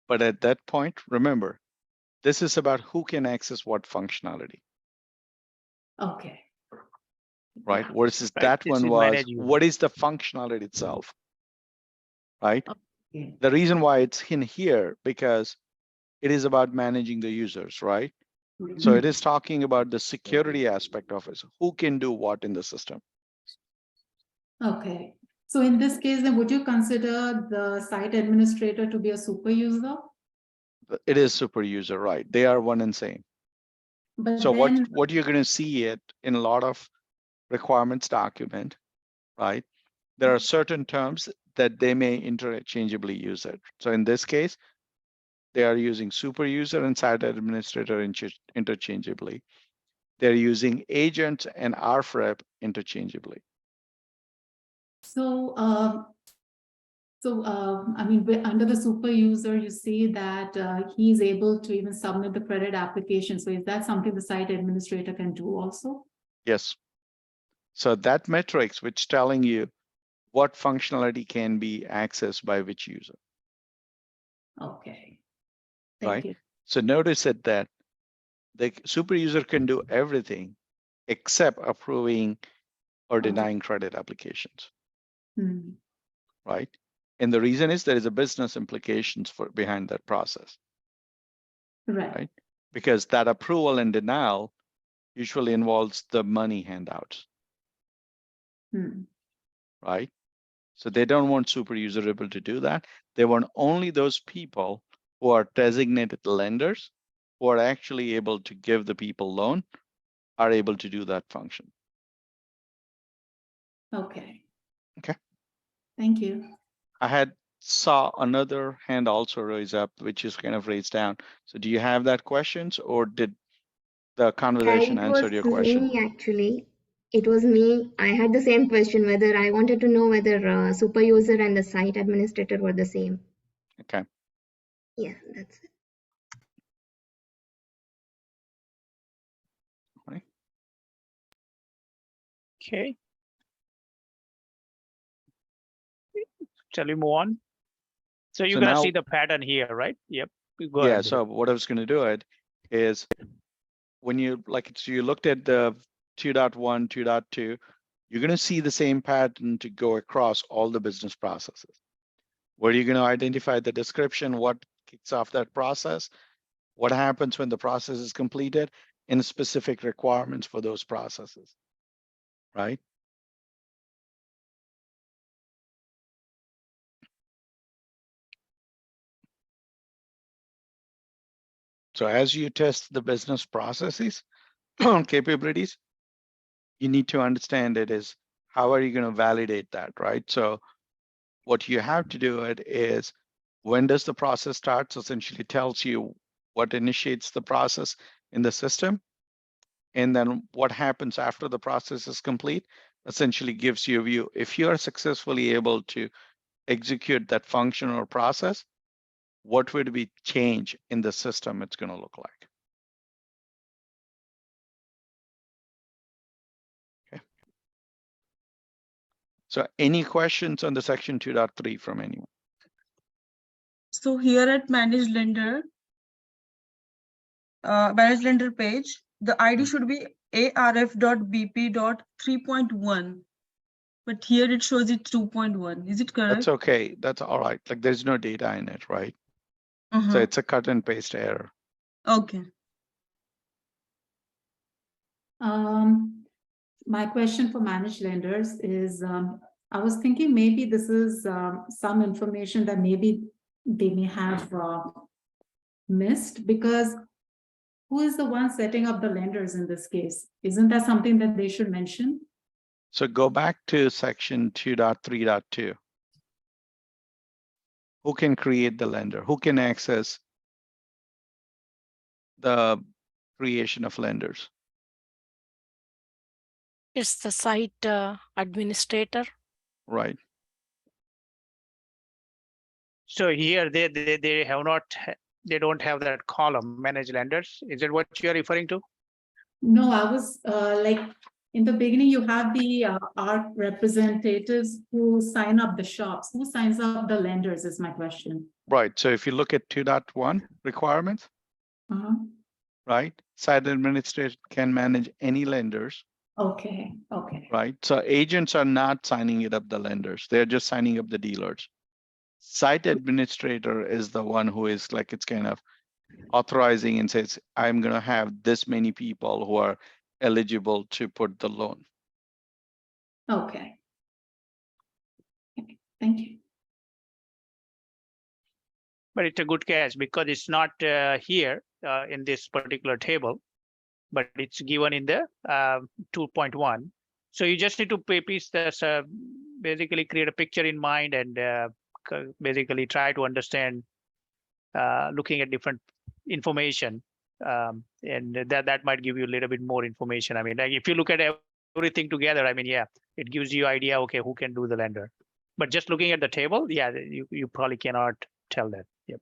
Speaker 1: But at that point, remember, this is about who can access what functionality.
Speaker 13: Okay.
Speaker 1: Right? Versus
Speaker 3: Right.
Speaker 1: that
Speaker 3: This
Speaker 1: one
Speaker 3: is
Speaker 1: was,
Speaker 3: manage user.
Speaker 1: what is the functionality itself? Right?
Speaker 13: Okay.
Speaker 1: The reason why it's in here, because it is about managing the users, right? So it is talking about the security aspect of it. So who can do what in the system?
Speaker 13: Okay. So in this case, then would you consider the site administrator to be a super user?
Speaker 1: It is super user, right? They are one and same.
Speaker 13: But
Speaker 1: So
Speaker 13: then,
Speaker 1: what you're going to see it in a lot of requirements document, right? There are certain terms that they may interchangeably use it. So in this case, they are using super user and site administrator interchangeably. They're using agents and Arfrep interchangeably.
Speaker 13: so I mean, under the super user, you see that he's able to even submit the credit application. So is that something the site administrator can do also?
Speaker 1: Yes. So that metrics, which telling you what functionality can be accessed by which user.
Speaker 13: Okay.
Speaker 1: Thank you. So notice that the super user can do everything, except approving or denying credit applications, right? And the reason is there is a business implications behind that process, right? Because that approval and denial usually involves the money handouts, right? So they don't want super user able to do that. They want only those people who are designated lenders who are actually able to give the people loan are able to do that function.
Speaker 13: Okay.
Speaker 1: Okay.
Speaker 13: Thank you.
Speaker 1: I saw another hand also raise up, which is kind of raised down. So do you have that questions, or did the conversation answer your question?
Speaker 14: Me, actually. It was me. I had the same question, whether I wanted to know whether super user and the site administrator were the same.
Speaker 1: Okay.
Speaker 14: Yeah, that's it.
Speaker 1: Right.
Speaker 3: Okay. Shall we move on? So you're gonna see the pattern here, right? Yep. Go
Speaker 1: yeah.
Speaker 3: ahead.
Speaker 1: So what I was going to do it is when you so you looked at the 2.1, 2.2, you're going to see the same pattern to go across all the business processes. Where you're going to identify the description, what kicks off that process, what happens when the process is completed, and specific requirements for those processes, right? So as you test the business processes, capabilities, you need to understand it is how are you going to validate that, right? So what you have to do it is when does the process start? So essentially tells you what initiates the process in the system. And then what happens after the process is complete, essentially gives you a view. If you are successfully able to execute that function or process, what would be change in the system it's going to look like? Okay. So any questions on the section 2.3 from anyone?
Speaker 11: So here at managed lender page, the ID should be arf.bp.3.1, but here it shows it 2.1. Is it correct?
Speaker 1: That's okay. That's all right. Like there's no data in it, right? So it's a cut and paste error.
Speaker 11: Okay.
Speaker 13: My question for managed lenders is, I was thinking maybe this is some information that maybe they may have missed, because who is the one setting up the lenders in this case? Isn't that something that they should mention?
Speaker 1: So go back to section 2.3.2. Who can create the lender? Who can access the creation of lenders?
Speaker 15: It's the site administrator.
Speaker 1: Right.
Speaker 3: So here they have not, they don't have that column, manage lenders. Is it what you're referring to?
Speaker 13: No, I was like, in the beginning, you have the ARC representatives who sign up the shops. Who signs up the lenders is my question.
Speaker 1: Right. So if you look at 2.1 requirements, right? Site administrator can manage any lenders.
Speaker 13: Okay. Okay.
Speaker 1: Right. So agents are not signing it up the lenders. They're just signing up the dealers. Site administrator is the one who is like, it's kind of authorizing and says, I'm going to have this many people who are eligible to put the loan.
Speaker 13: Okay. Thank you.
Speaker 3: But it's a good catch because it's not here in this particular table, but it's given in the 2.1. So you just need to piece this, basically create a picture in mind and basically try to understand, looking at different information, and that might give you a little bit more information. I mean, like if you look at everything together, I mean, yeah, it gives you idea, okay, who can do the lender. But just looking at the table, yeah, you probably cannot tell that. Yep.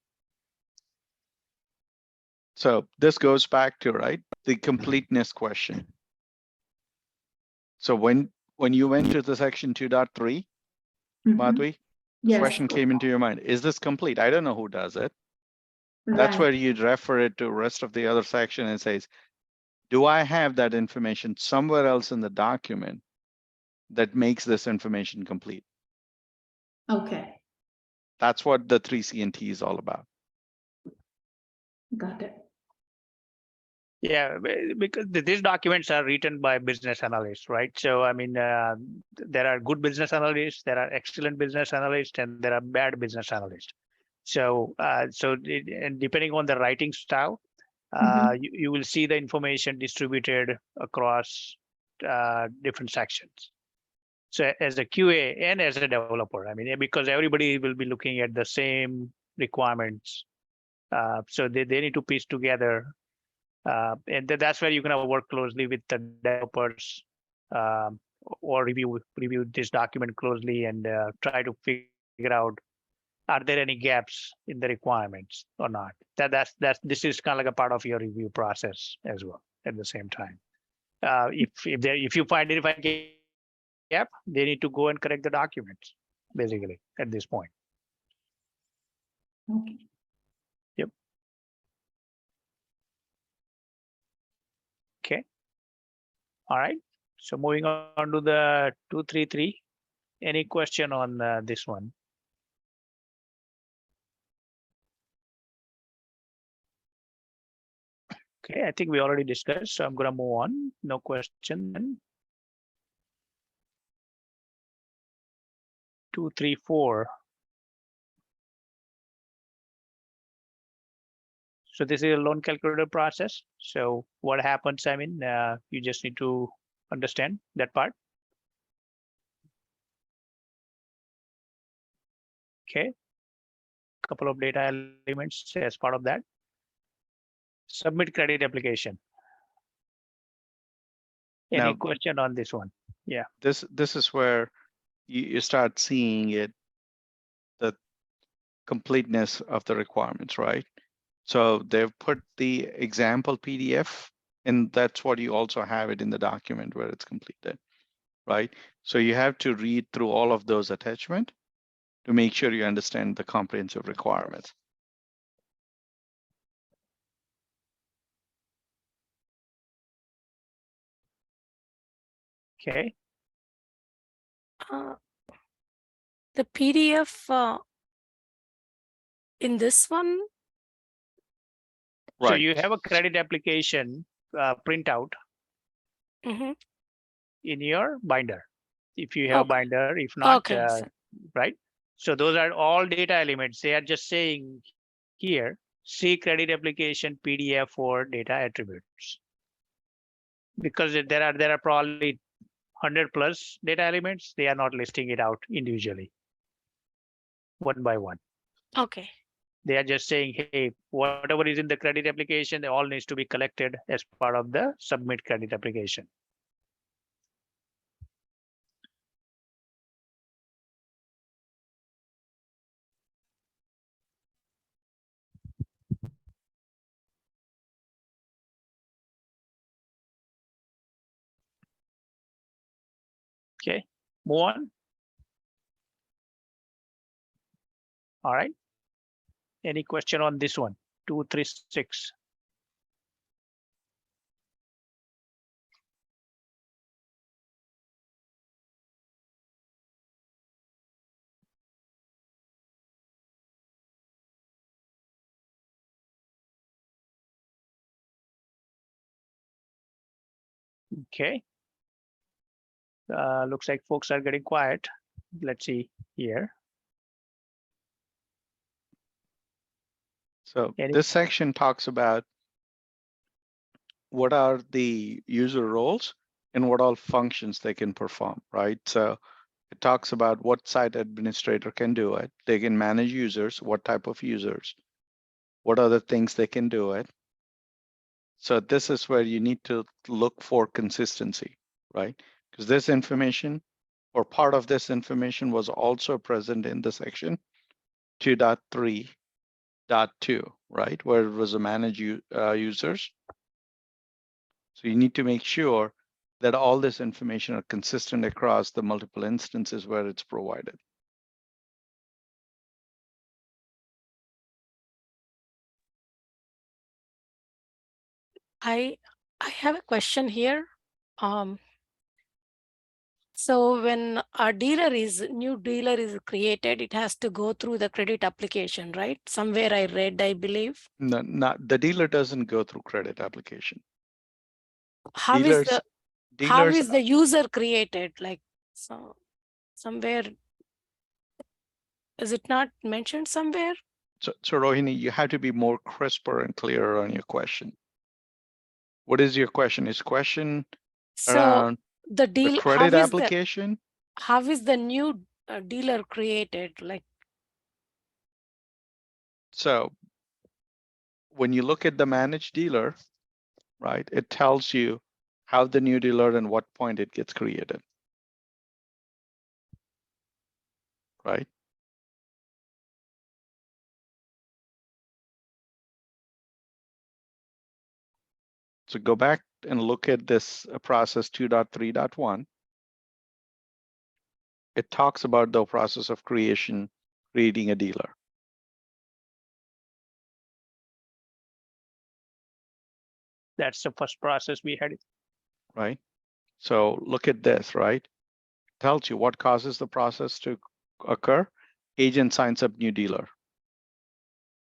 Speaker 1: So this goes back to, right, the completeness question. So when you went to the section 2.3, Madhvi, the question came into your mind, is this complete? I don't know who does it. That's where you'd refer it to the rest of the other section and says, do I have that information somewhere else in the document that makes this information complete?
Speaker 13: Okay,
Speaker 1: That's what the 3C&T is all about.
Speaker 13: got it.
Speaker 3: Yeah, because these documents are written by business analysts, right? So, I mean, there are good business analysts, there are excellent business analysts, and there are bad business analysts. So, and depending on the writing style, you will see the information distributed across different sections. So, as a QA and as a developer, I mean, because everybody will be looking at the same requirements, so they need to piece together. And that's where you're going to work closely with the developers or review this document closely and try to figure out, are there any gaps in the requirements or not? This is kind of like a part of your review process as well at the same time. If you find a gap, they need to go and correct the documents basically at this point.
Speaker 13: Okay.
Speaker 3: Yep. Okay. All right. So moving on to the 233. Any question on this one? Okay, I think we already discussed, so I'm going to move on. No question then. 234. So this is a loan calculator process. So what happens, I mean, you just need to understand that part. Okay. Couple of data elements as part of that. Submit credit application. Any
Speaker 1: Now,
Speaker 3: question on this one? Yeah.
Speaker 1: This is where you start seeing it, the completeness of the requirements, right? So they've put the example PDF, and that's what you also have it in the document where it's completed, right? So you have to read through all of those attachments to make sure you understand the comprehensive requirements.
Speaker 3: Okay.
Speaker 15: The PDF in this one?
Speaker 3: So you have a credit application printout in your binder. If you have a binder, if not, right? So those are all data elements. They are just saying here, see credit application PDF for data attributes. Because there are probably 100 plus data elements, they are not listing it out individually, one by one.
Speaker 15: Okay.
Speaker 3: They are just saying, hey, whatever is in the credit application, they all needs to be collected as part of the submit credit application. Okay, move on. All right. Any question on this one? 236. Okay. Looks like folks are getting quiet. Let's see here.
Speaker 1: So this section talks about what are the user roles and what all functions they can perform, right? So it talks about what site administrator can do it. They can manage users, what type of users, what other things they can do it. So this is where you need to look for consistency, right? Because this information or part of this information was also present in the section 2.3.2, right? Where it was a manage users. So you need to make sure that all this information are consistent across the multiple instances where it's provided.
Speaker 15: I I have a question here. So when a new dealer is created, it has to go through the credit application, right? Somewhere I read, I believe.
Speaker 1: No, not the dealer doesn't go through credit application.
Speaker 15: How
Speaker 1: Dealers,
Speaker 15: is the user created? Like, so somewhere, is it not mentioned somewhere?
Speaker 1: So Rohini, you have to be more crisper and clearer on your question. What is your question? Is question around
Speaker 15: the deal,
Speaker 1: credit application?
Speaker 15: How is the new dealer created? Like,
Speaker 1: so when you look at the managed dealer, right, it tells you how the new dealer and what point it gets created, right? So go back and look at this process 2.3.1. It talks about the process of creating a dealer.
Speaker 3: That's the first process we had.
Speaker 1: Right? So look at this, right? Tells you what causes the process to occur. Agent signs up new dealer.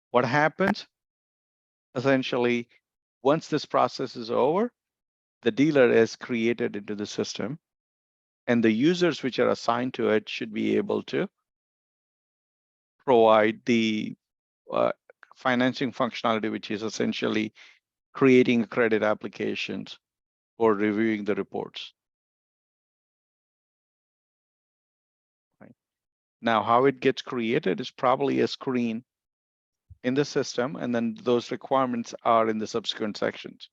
Speaker 1: What happens? Essentially, once this process is over, the dealer is created into the system, and the users which are assigned to it should be able to provide the financing functionality, which is essentially creating credit applications or reviewing the reports. Right. Now, how it gets created is probably a screen in the system, and then those requirements are in the subsequent sections.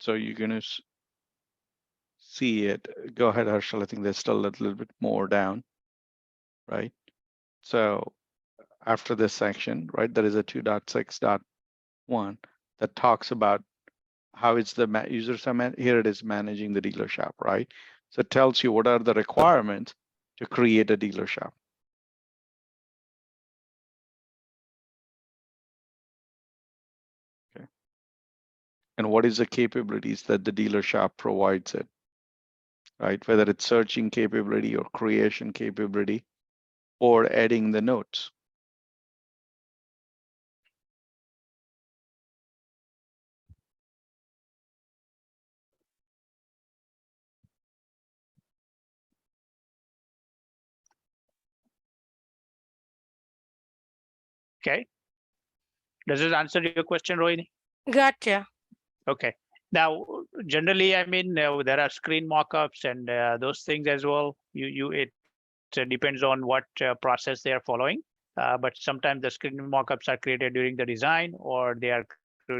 Speaker 1: So you're going to see it. Go ahead, Harshal. I think there's still a little bit more down, right? So after this section, right, there is a 2.6.1 that talks about how it's the users are here it is managing the dealer shop, right? So it tells you what are the requirements to create a dealer shop. Okay. And what is the capabilities that the dealer shop provides it, right? Whether it's searching capability or creation capability or adding the notes.
Speaker 3: Okay. Does it answer your question, Rohini?
Speaker 15: Gotcha.
Speaker 3: Okay. Now, generally, I mean, there are screen mockups and those things as well. It depends on what process they are following. But sometimes the screen mockups are created during the design, or they are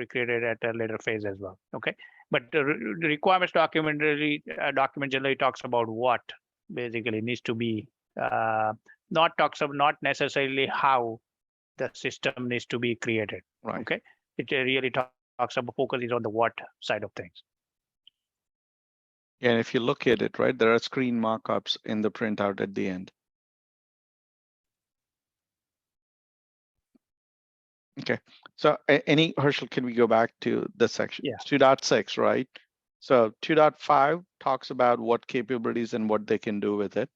Speaker 3: created at a later phase as well. Okay. But the requirements document generally talks about what basically needs to be not necessarily how the system needs to be created.
Speaker 1: Right.
Speaker 3: Okay. It really talks about focuses on the what side of things.
Speaker 1: And if you look at it, right, there are screen mockups in the printout at the end. Okay. So Herschel, can we go back to the section?
Speaker 3: Yeah.
Speaker 1: 2.6, right? So 2.5 talks about what capabilities and what they can do with it.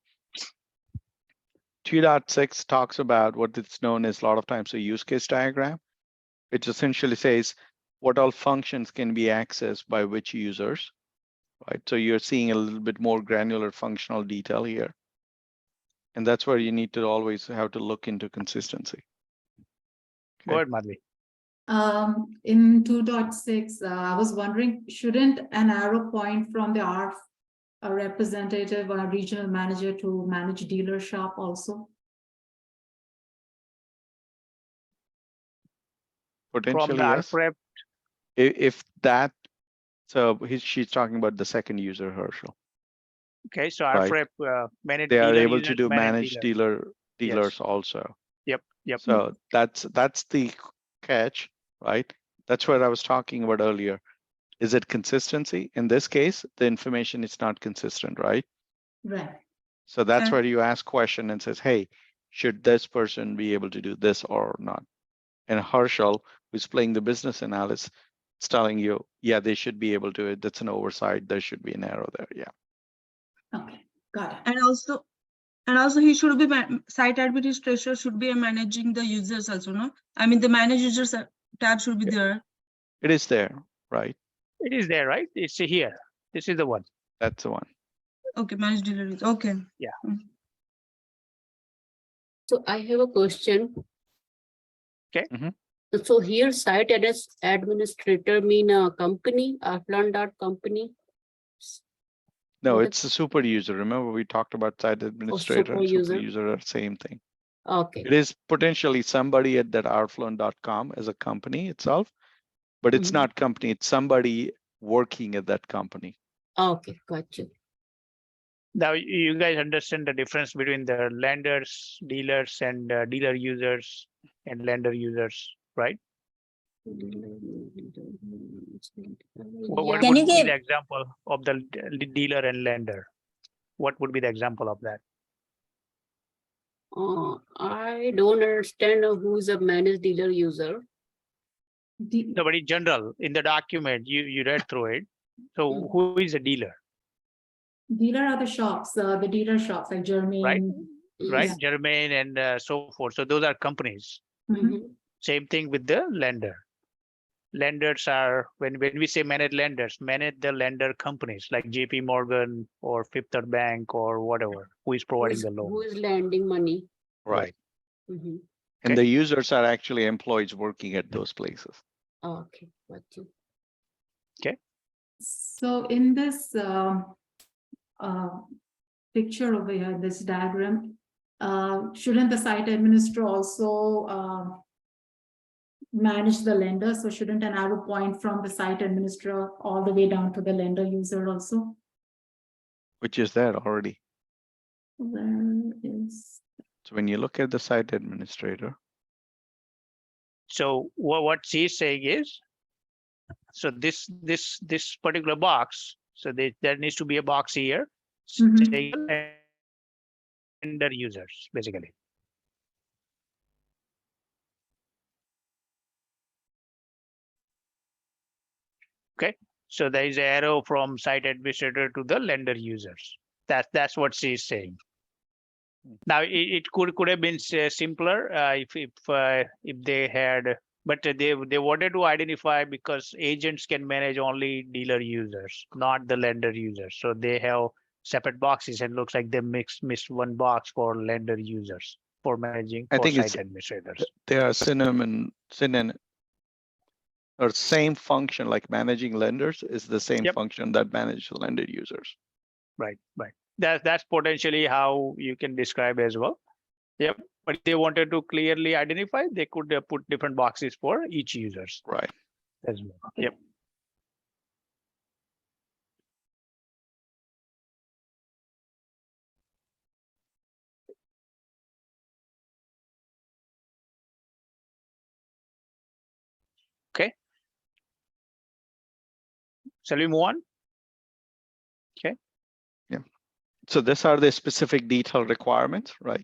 Speaker 1: 2.6 talks about what is known as a lot of times a use case diagram, which essentially says what all functions can be accessed by which users, right? So you're seeing a little bit more granular functional detail here. And that's where you need to always have to look into consistency.
Speaker 3: Go ahead, Madhvi.
Speaker 13: In 2.6, I was wondering, shouldn't an arrow point from the ARF a representative or a regional manager to manage dealer shop also?
Speaker 1: Potentially,
Speaker 3: from the
Speaker 1: yes.
Speaker 3: rep.
Speaker 1: If that, so she's talking about the second user, Herschel.
Speaker 3: Okay, so
Speaker 1: Right.
Speaker 3: rep manage
Speaker 1: They are
Speaker 3: dealer
Speaker 1: able to
Speaker 3: units,
Speaker 1: do
Speaker 3: manage
Speaker 1: managed
Speaker 3: dealer.
Speaker 1: dealers
Speaker 3: Yes.
Speaker 1: also.
Speaker 3: Yep.
Speaker 1: So that's the catch, right? That's what I was talking about earlier. Is it consistency? In this case, the information is not consistent, right?
Speaker 13: Right.
Speaker 1: So that's
Speaker 11: Okay.
Speaker 1: where you ask question and says, hey, should this person be able to do this or not? And Herschel, who's playing the business analyst, is telling you, yeah, they should be able to. That's an oversight. There should be an error there. Yeah.
Speaker 13: Okay, got it.
Speaker 11: And also he should be site administrator should be managing the users also, no? I mean the manage users tab should be there.
Speaker 1: It is there, right?
Speaker 3: It is there, right? It's here. This is the one.
Speaker 1: That's the one.
Speaker 11: Okay, manage deliveries. Okay.
Speaker 3: Yeah.
Speaker 4: So I have a question.
Speaker 3: Okay.
Speaker 4: So here site administrator mean a company, Arfloan.company.
Speaker 1: No,
Speaker 4: What
Speaker 1: it's a super user. Remember, we talked about site administrator and super user are the same thing.
Speaker 4: Okay.
Speaker 1: It is potentially somebody at that Arfloan.com as a company itself, but it's not company. It's somebody working at that company.
Speaker 4: Okay, got you.
Speaker 3: Now you guys understand the difference between the lenders, dealers, and dealer users and lender users, right? What
Speaker 4: Can
Speaker 3: would
Speaker 4: you
Speaker 3: be
Speaker 4: give
Speaker 3: the example of the dealer and lender? What would be the example of that?
Speaker 4: I don't understand who is a managed dealer user.
Speaker 3: No, but in general, in the document, you read through it. So who is a dealer?
Speaker 13: Dealer are the shops, the dealer shops like Germain.
Speaker 3: Right, right,
Speaker 13: Yeah.
Speaker 3: Germain and so forth. So those are companies. Same thing with the lender. Lenders are, when we say manage lenders, manage the lender companies like JP Morgan or Fifth Third Bank or whatever, who is providing the loan.
Speaker 4: Who is lending money?
Speaker 1: Right.
Speaker 4: Mm-hmm.
Speaker 1: And the users are actually employees working at those places.
Speaker 4: Okay, got you.
Speaker 3: Okay.
Speaker 13: So in this picture over here, this diagram, shouldn't the site administrator also manage the lender? So shouldn't an arrow point from the site administrator all the way down to the lender user also?
Speaker 1: Which is there already.
Speaker 13: Where is?
Speaker 1: So when you look at the site administrator.
Speaker 3: So what she's saying is, so this particular box, so there needs to be a box here saying lender users, basically. Okay, so there is an arrow from site administrator to the lender users. That's what she's saying. Now it could have been simpler if they had, but they wanted to identify because agents can manage only dealer users, not the lender users. So they have separate boxes, and looks like they missed one box for lender users for managing
Speaker 1: I
Speaker 3: for
Speaker 1: think
Speaker 3: site administrators.
Speaker 1: They are synonym or same function, like managing lenders is the same function that manages lender users.
Speaker 3: Right, right. That's potentially how you can describe as well. Yep. But if they wanted to clearly identify, they could put different boxes for each users.
Speaker 1: Right.
Speaker 3: As well. Yep. Okay. Shall we move on? Okay.
Speaker 1: Yeah. So these are the specific detail requirements, right?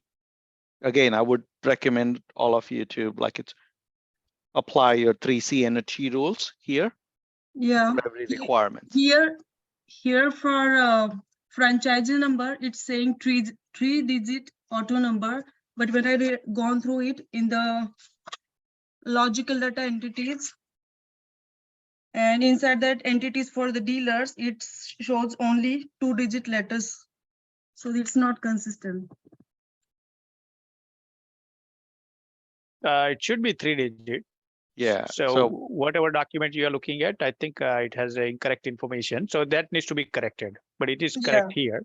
Speaker 1: Again, I would recommend all of you to apply your 3C and a T rules here.
Speaker 11: Yeah.
Speaker 1: For every requirement.
Speaker 11: Here for franchise number, it's saying three digit auto number. But when I gone through it in the logical data entities, and inside that entities for the dealers, it shows only 2-digit letters. So it's not consistent.
Speaker 3: It should be 3-digit.
Speaker 1: Yeah.
Speaker 3: So whatever document you are looking at, I think it has incorrect information. So that needs to be corrected, but it is correct here.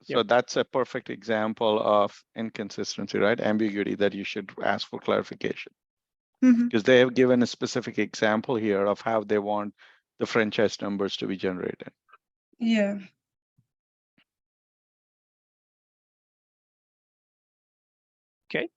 Speaker 1: So that's a perfect example of inconsistency, right? Ambiguity that you should ask for clarification. Because they have given a specific example here of how they want the franchise numbers to be generated.
Speaker 11: Yeah.
Speaker 3: Okay.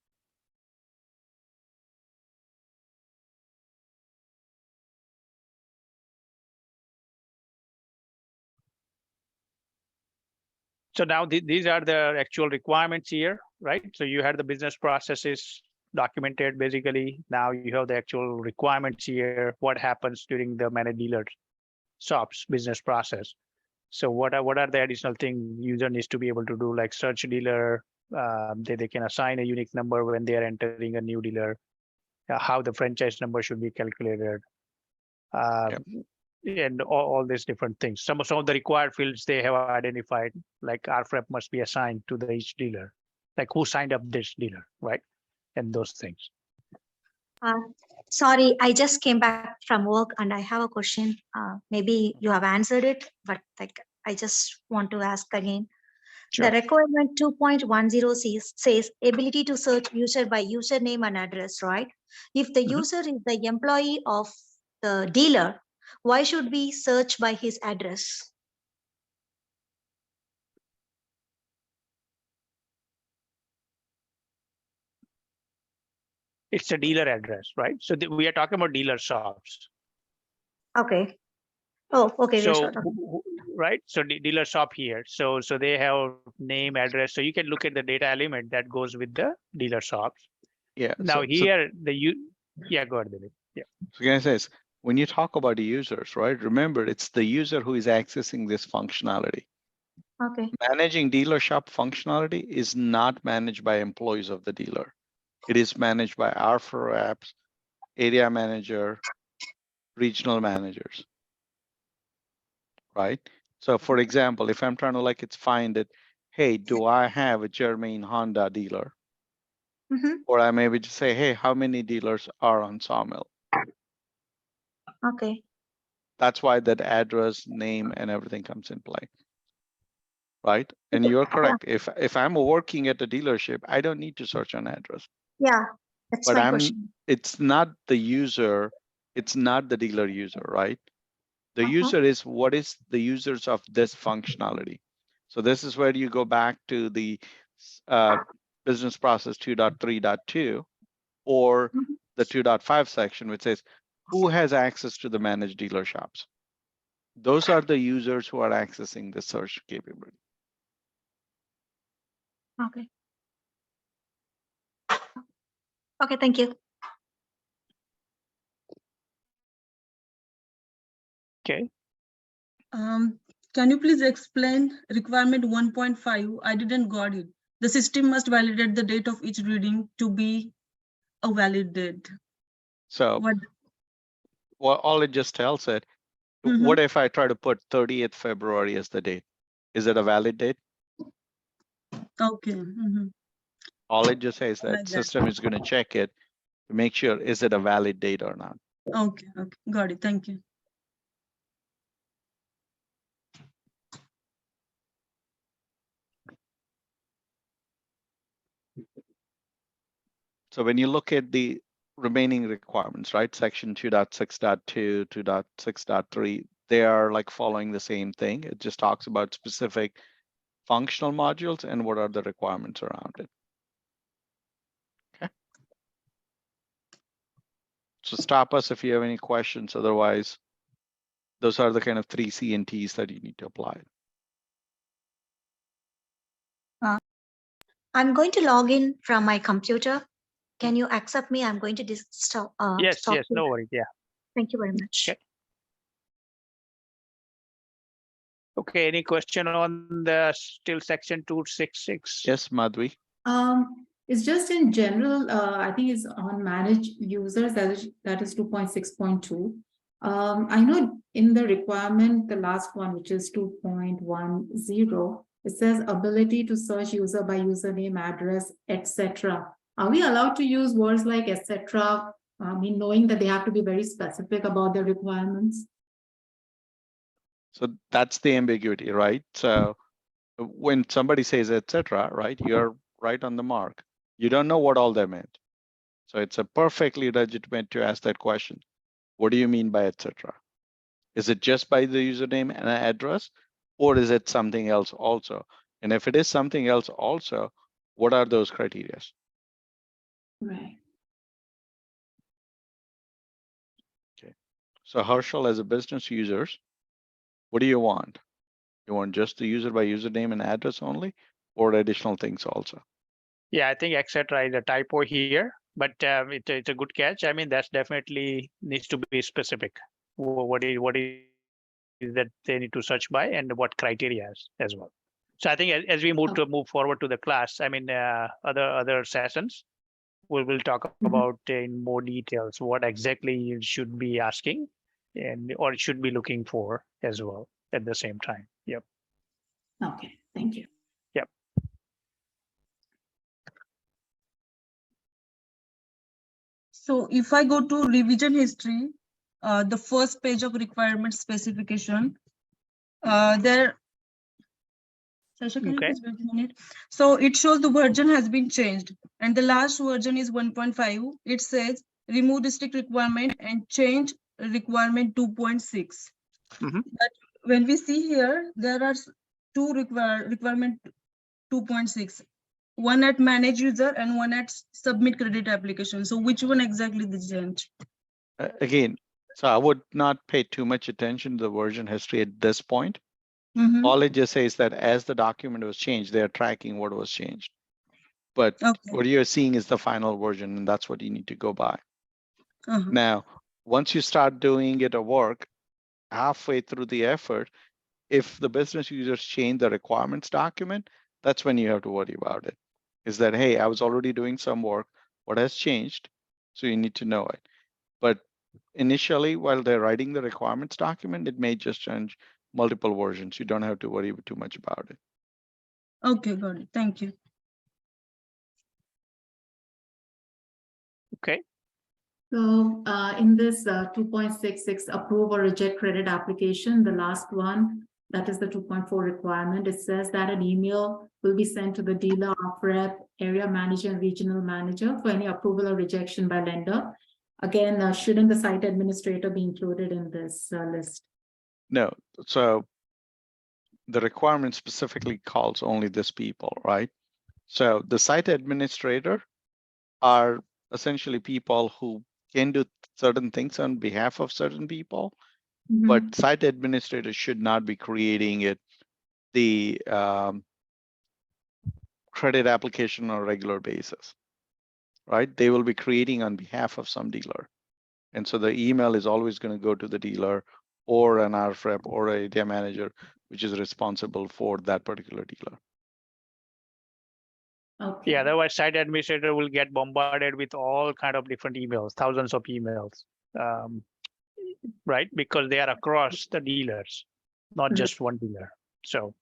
Speaker 3: So now these are the actual requirements here, right? So you had the business processes documented basically. Now you have the actual requirements here. What happens during the managed dealer shops business process? So what are the additional things user needs to be able to do, like search dealer? They can assign a unique number when they are entering a new dealer. How the franchise number should be calculated. And all these different things. Some of the required fields they have identified, like RFREP must be assigned to each dealer, like who signed up this dealer, right? And those things.
Speaker 5: Sorry, I just came back from work and I have a question. Maybe you have answered it, but like I just want to ask again.
Speaker 3: Sure.
Speaker 5: The requirement 2.10 says ability to search user by username and address, right? If the user is the employee of the dealer, why should we search by his address?
Speaker 3: It's a dealer address, right? So we are talking about dealer shops.
Speaker 5: Okay. Oh, okay.
Speaker 3: So, right. So dealer shop here. So they have name, address. So you can look at the data element that goes with the dealer shops.
Speaker 1: Yeah.
Speaker 3: Now here yeah, go ahead, Dilip. Yeah.
Speaker 1: So can I say, when you talk about the users, right? Remember, it's the user who is accessing this functionality.
Speaker 5: Okay.
Speaker 1: Managing dealer shop functionality is not managed by employees of the dealer. It is managed by our reps, area manager, regional managers, right? So for example, if I'm trying to find it, hey, do I have a Germain Honda dealer? Or I maybe just say, hey, how many dealers are on Sawmill?
Speaker 5: Okay.
Speaker 1: That's why that address, name, and everything comes in play, right? And you're correct. If I'm working at a dealership, I don't need to search an address.
Speaker 5: Yeah, that's
Speaker 1: But
Speaker 5: my question.
Speaker 1: it's not the user, it's not the dealer user, right? The user is what is the users of this functionality. So this is where you go back to the business process 2.3.2 or the 2.5 section, which says who has access to the managed dealer shops. Those are the users who are accessing the search capability.
Speaker 5: Okay. Okay, thank you.
Speaker 3: Okay.
Speaker 11: Can you please explain requirement 1.5? I didn't got it. The system must validate the date of each reading to be a valid date.
Speaker 1: So well, all it just tells it, what if I try to put 30th February as the date? Is it a valid date?
Speaker 11: Okay.
Speaker 1: All it just says that
Speaker 11: Like that.
Speaker 1: system is going to check it to make sure is it a valid date or not.
Speaker 11: Okay, got it. Thank you.
Speaker 1: So when you look at the remaining requirements, right? Section 2.6.2, 2.6.3, they are like following the same thing. It just talks about specific functional modules and what are the requirements around it. Okay. So stop us if you have any questions. Otherwise, those are the kind of 3 C&Ts that you need to apply.
Speaker 5: I'm going to log in from my computer. Can you accept me? I'm going to stop.
Speaker 3: Yes,
Speaker 5: stop
Speaker 3: yes,
Speaker 5: here.
Speaker 3: no worries. Yeah.
Speaker 5: Thank you very much.
Speaker 3: Okay, any question on the still section 266?
Speaker 1: Yes, Madhvi.
Speaker 13: It's just in general, I think it's on managed users, that is 2.6.2. I know in the requirement, the last one, which is 2.10, it says ability to search user by username, address, etc. Are we allowed to use words like etc.? I mean, knowing that they have to be very specific about their requirements.
Speaker 1: So that's the ambiguity, right? So when somebody says etc., right, you're right on the mark. You don't know what all they meant. So it's a perfectly legitimate to ask that question. What do you mean by etc.? Is it just by the username and address, or is it something else also? And if it is something else also, what are those criteria?
Speaker 13: Right.
Speaker 1: Okay. So Herschel, as a business users, what do you want? You want just the user by username and address only, or additional things also?
Speaker 3: Yeah, I think etc. is a typo here, but it's a good catch. I mean, that's definitely needs to be specific. What is that they need to search by and what criteria as well. So I think as we move forward to the class, I mean, other sessions, we will talk about in more details what exactly you should be asking and or should be looking for as well at the same time. Yep.
Speaker 13: Okay, thank you.
Speaker 3: Yep.
Speaker 11: So if I go to revision history, the first page of requirement specification, there. Sasha, can you please wait a minute? So it shows the version has been changed and the last version is 1.5. It says remove district requirement and change requirement 2.6. But when we see here, there are two requirement 2.6. One at manage user and one at submit credit application. So which one exactly the change?
Speaker 1: Again, so I would not pay too much attention to the version history at this point. All it just says that as the document was changed, they are tracking what was changed. But what you're seeing is the final version, and that's what you need to go by. Now, once you start doing it at work, halfway through the effort, if the business users change the requirements document, that's when you have to worry about it. Is that, hey, I was already doing some work. What has changed? So you need to know it. But initially, while they're writing the requirements document, it may just change multiple versions. You don't have to worry too much about it.
Speaker 11: Okay, got it. Thank you.
Speaker 3: Okay.
Speaker 13: So in this 2.66 approve or reject credit application, the last one, that is the 2.4 requirement. It says that an email will be sent to the dealer, rep, area manager, and regional manager for any approval or rejection by lender. Again, shouldn't the site administrator be included in this list?
Speaker 1: No, so the requirement specifically calls only this people, right? So the site administrator are essentially people who can do certain things on behalf of certain people, but site administrators should not be creating the credit application on a regular basis, right? They will be creating on behalf of some dealer. And so the email is always going to go to the dealer or an rep or a area manager, which is responsible for that particular dealer.
Speaker 13: Okay.
Speaker 3: Yeah, otherwise site administrator will get bombarded with all kind of different emails, thousands of emails, right? Because they are across the dealers, not just one dealer. So,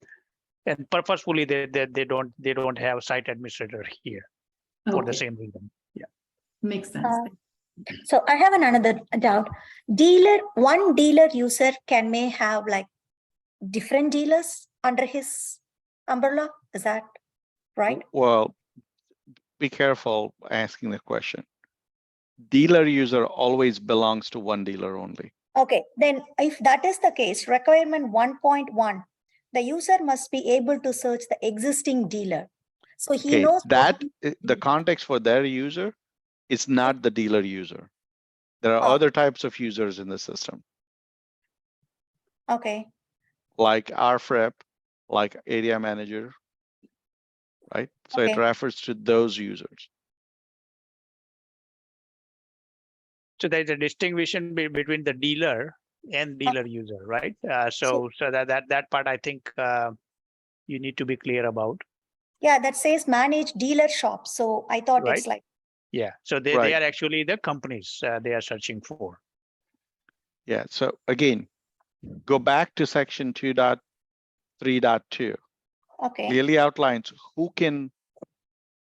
Speaker 3: and purposefully they don't have site administrator here for the same reason. Yeah,
Speaker 13: makes sense.
Speaker 5: So I have another doubt. One dealer user may have like different dealers under his umbrella. Is that right?
Speaker 1: Well, be careful asking the question. Dealer user always belongs to one dealer only.
Speaker 5: Okay, then if that is the case, requirement 1.1, the user must be able to search the existing dealer. So he knows
Speaker 1: that the context for their user is not the dealer user. There are other types of users in the system.
Speaker 5: Okay.
Speaker 1: Like rep, like area manager, right? So it refers to those users.
Speaker 3: So there's a distinction between the dealer and dealer user, right? So that part I think you need to be clear about.
Speaker 5: Yeah, that says manage dealer shop. So I thought it's like.
Speaker 3: Yeah, so they are actually the companies they are searching for.
Speaker 1: Yeah, so again, go back to section 2.3.2.
Speaker 5: Okay.
Speaker 1: Clearly outlines who can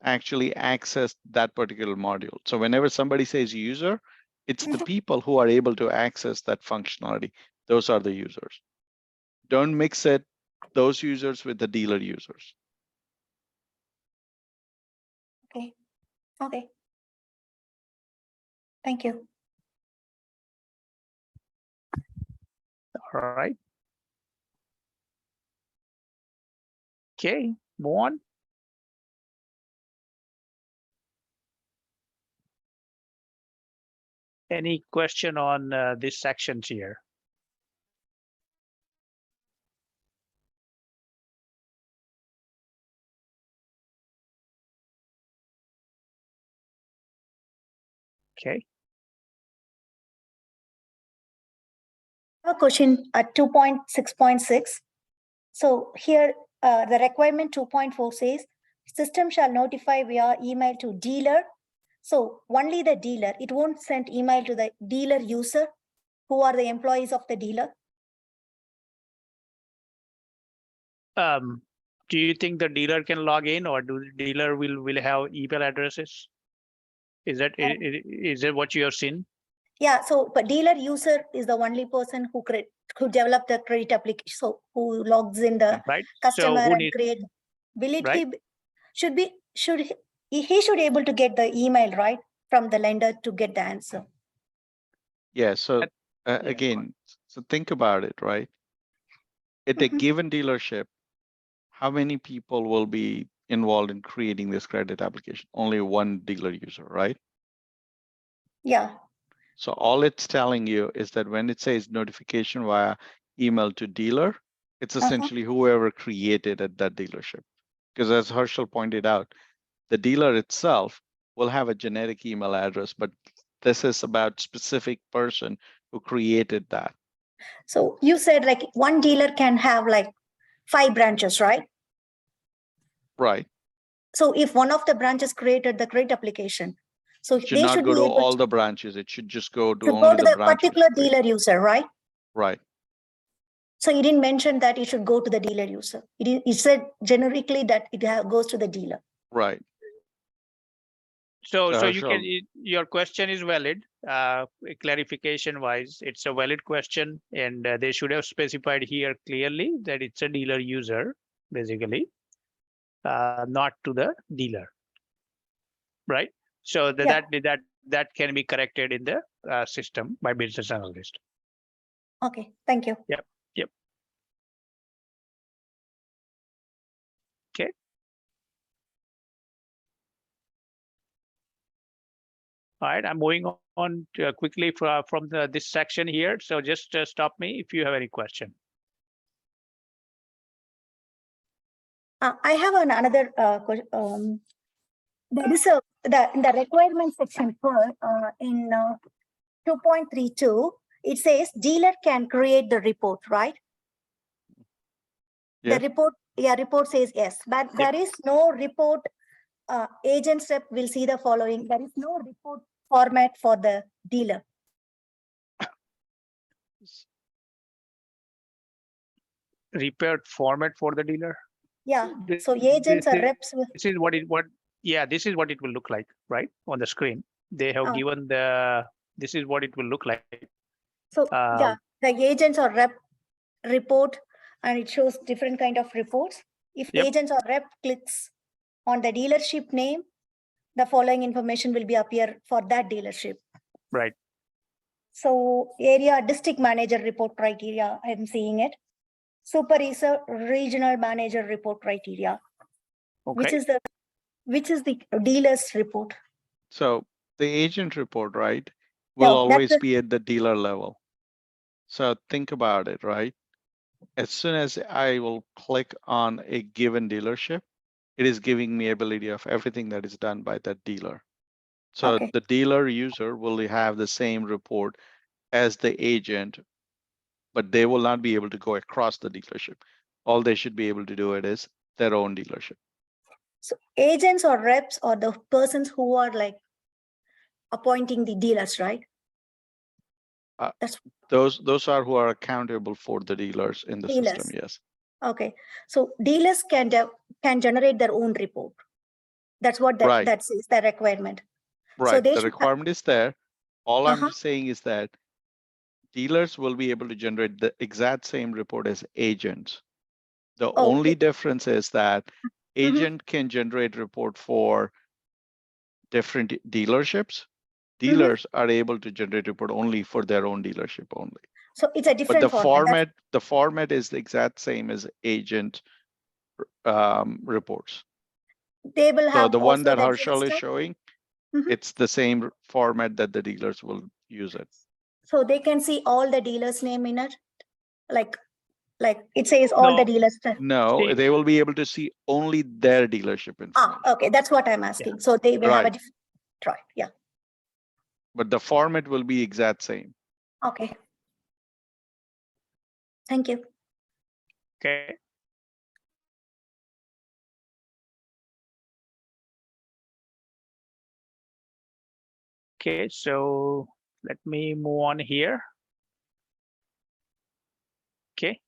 Speaker 1: actually access that particular module. So whenever somebody says user, it's the people who are able to access that functionality. Those are the users. Don't mix those users with the dealer users.
Speaker 5: Okay. Okay. Thank you.
Speaker 3: All right. Okay, move on. Any question on this sections here? Okay.
Speaker 5: A question at 2.6.6. So here the requirement 2.4 says system shall notify via email to dealer. So only the dealer, it won't send email to the dealer user who are the employees of the dealer.
Speaker 3: Do you think the dealer can log in, or do the dealer will have email addresses? Is that is that what you have seen?
Speaker 5: Yeah, so but dealer user is the only person who develop the credit application, so who logs in the customer
Speaker 3: so
Speaker 5: and create. Will it be should he should able to get the email right from the lender to get the answer?
Speaker 1: Yeah. So again, so think about it, right? At a given dealership, how many people will be involved in creating this credit application? Only one dealer user, right?
Speaker 5: Yeah.
Speaker 1: So all it's telling you is that when it says notification via email to dealer, it's essentially whoever created at that dealership. Because as Herschel pointed out, the dealer itself will have a generic email address, but this is about specific person who created that.
Speaker 5: So you said like one dealer can have like 5 branches, right?
Speaker 1: Right.
Speaker 5: So if one of the branches created the credit application, so
Speaker 1: It should
Speaker 5: they
Speaker 1: not
Speaker 5: should
Speaker 1: go
Speaker 5: be
Speaker 1: to
Speaker 5: able
Speaker 1: all
Speaker 5: to
Speaker 1: the branches. It should just go to
Speaker 5: go
Speaker 1: only
Speaker 5: to
Speaker 1: the
Speaker 5: the
Speaker 1: branch.
Speaker 5: particular dealer user, right?
Speaker 1: Right.
Speaker 5: So you didn't mention that it should go to the dealer user. It said generically that it goes to the dealer.
Speaker 1: Right.
Speaker 3: So you can, your question is valid. Clarification wise, it's a valid question, and they should have specified here clearly that it's a dealer user, basically, not to the dealer. Right. So that can be corrected in the system by business analyst.
Speaker 5: Okay, thank you.
Speaker 3: Yep. Yep. Okay. All right, I'm moving on quickly from this section here. So just stop me if you have any question.
Speaker 5: I have another question. There is the requirement section for in 2.32. It says dealer can create the report, right?
Speaker 1: Yeah.
Speaker 5: The report says yes, but there is no report. Agent step will see the following. There is no report format for the dealer.
Speaker 3: Report format for the dealer.
Speaker 5: Yeah. So agents or reps.
Speaker 3: This is what this is what it will look like, right? On the screen. They have given this is what it will look like.
Speaker 5: So yeah, the agents or rep report, and it shows different kind of reports. If agents or rep clicks on the dealership name, the following information will be appear for that dealership.
Speaker 3: Right.
Speaker 5: So area district manager report criteria, I'm seeing it. Super regional manager report criteria.
Speaker 3: Okay.
Speaker 5: Which is the dealer's report.
Speaker 1: So the agent report, right, will always be at the dealer level. So think about it, right? As soon as I will click on a given dealership, it is giving me ability of everything that is done by that dealer. So the dealer user will have the same report as the agent, but they will not be able to go across the dealership. All they should be able to do it is their own dealership.
Speaker 5: So agents or reps or the persons who are like appointing the dealers, right?
Speaker 1: Those are who are accountable for the dealers in the system. Yes.
Speaker 5: Okay. So dealers can generate their own report. That's what that says, the requirement.
Speaker 1: Right.
Speaker 5: So
Speaker 1: the requirement is there. All I'm saying is that dealers will be able to generate the exact same report as agents. The only difference is that agent can generate report for different dealerships. Dealers are able to generate report only for their own dealership only.
Speaker 5: So it's a different
Speaker 1: format. The format is the exact same as agent reports.
Speaker 5: They will have
Speaker 1: the one that Herschel is showing, it's the same format that the dealers will use it.
Speaker 5: So they can see all the dealers' name in it, like it says all the dealers.
Speaker 1: No, they will be able to see only their dealership information.
Speaker 5: Okay, that's what I'm asking. So they will have a different, right? Yeah.
Speaker 1: but the format will be exact same.
Speaker 5: Okay. Thank you.
Speaker 3: Okay. Okay, so let me move on here. Okay.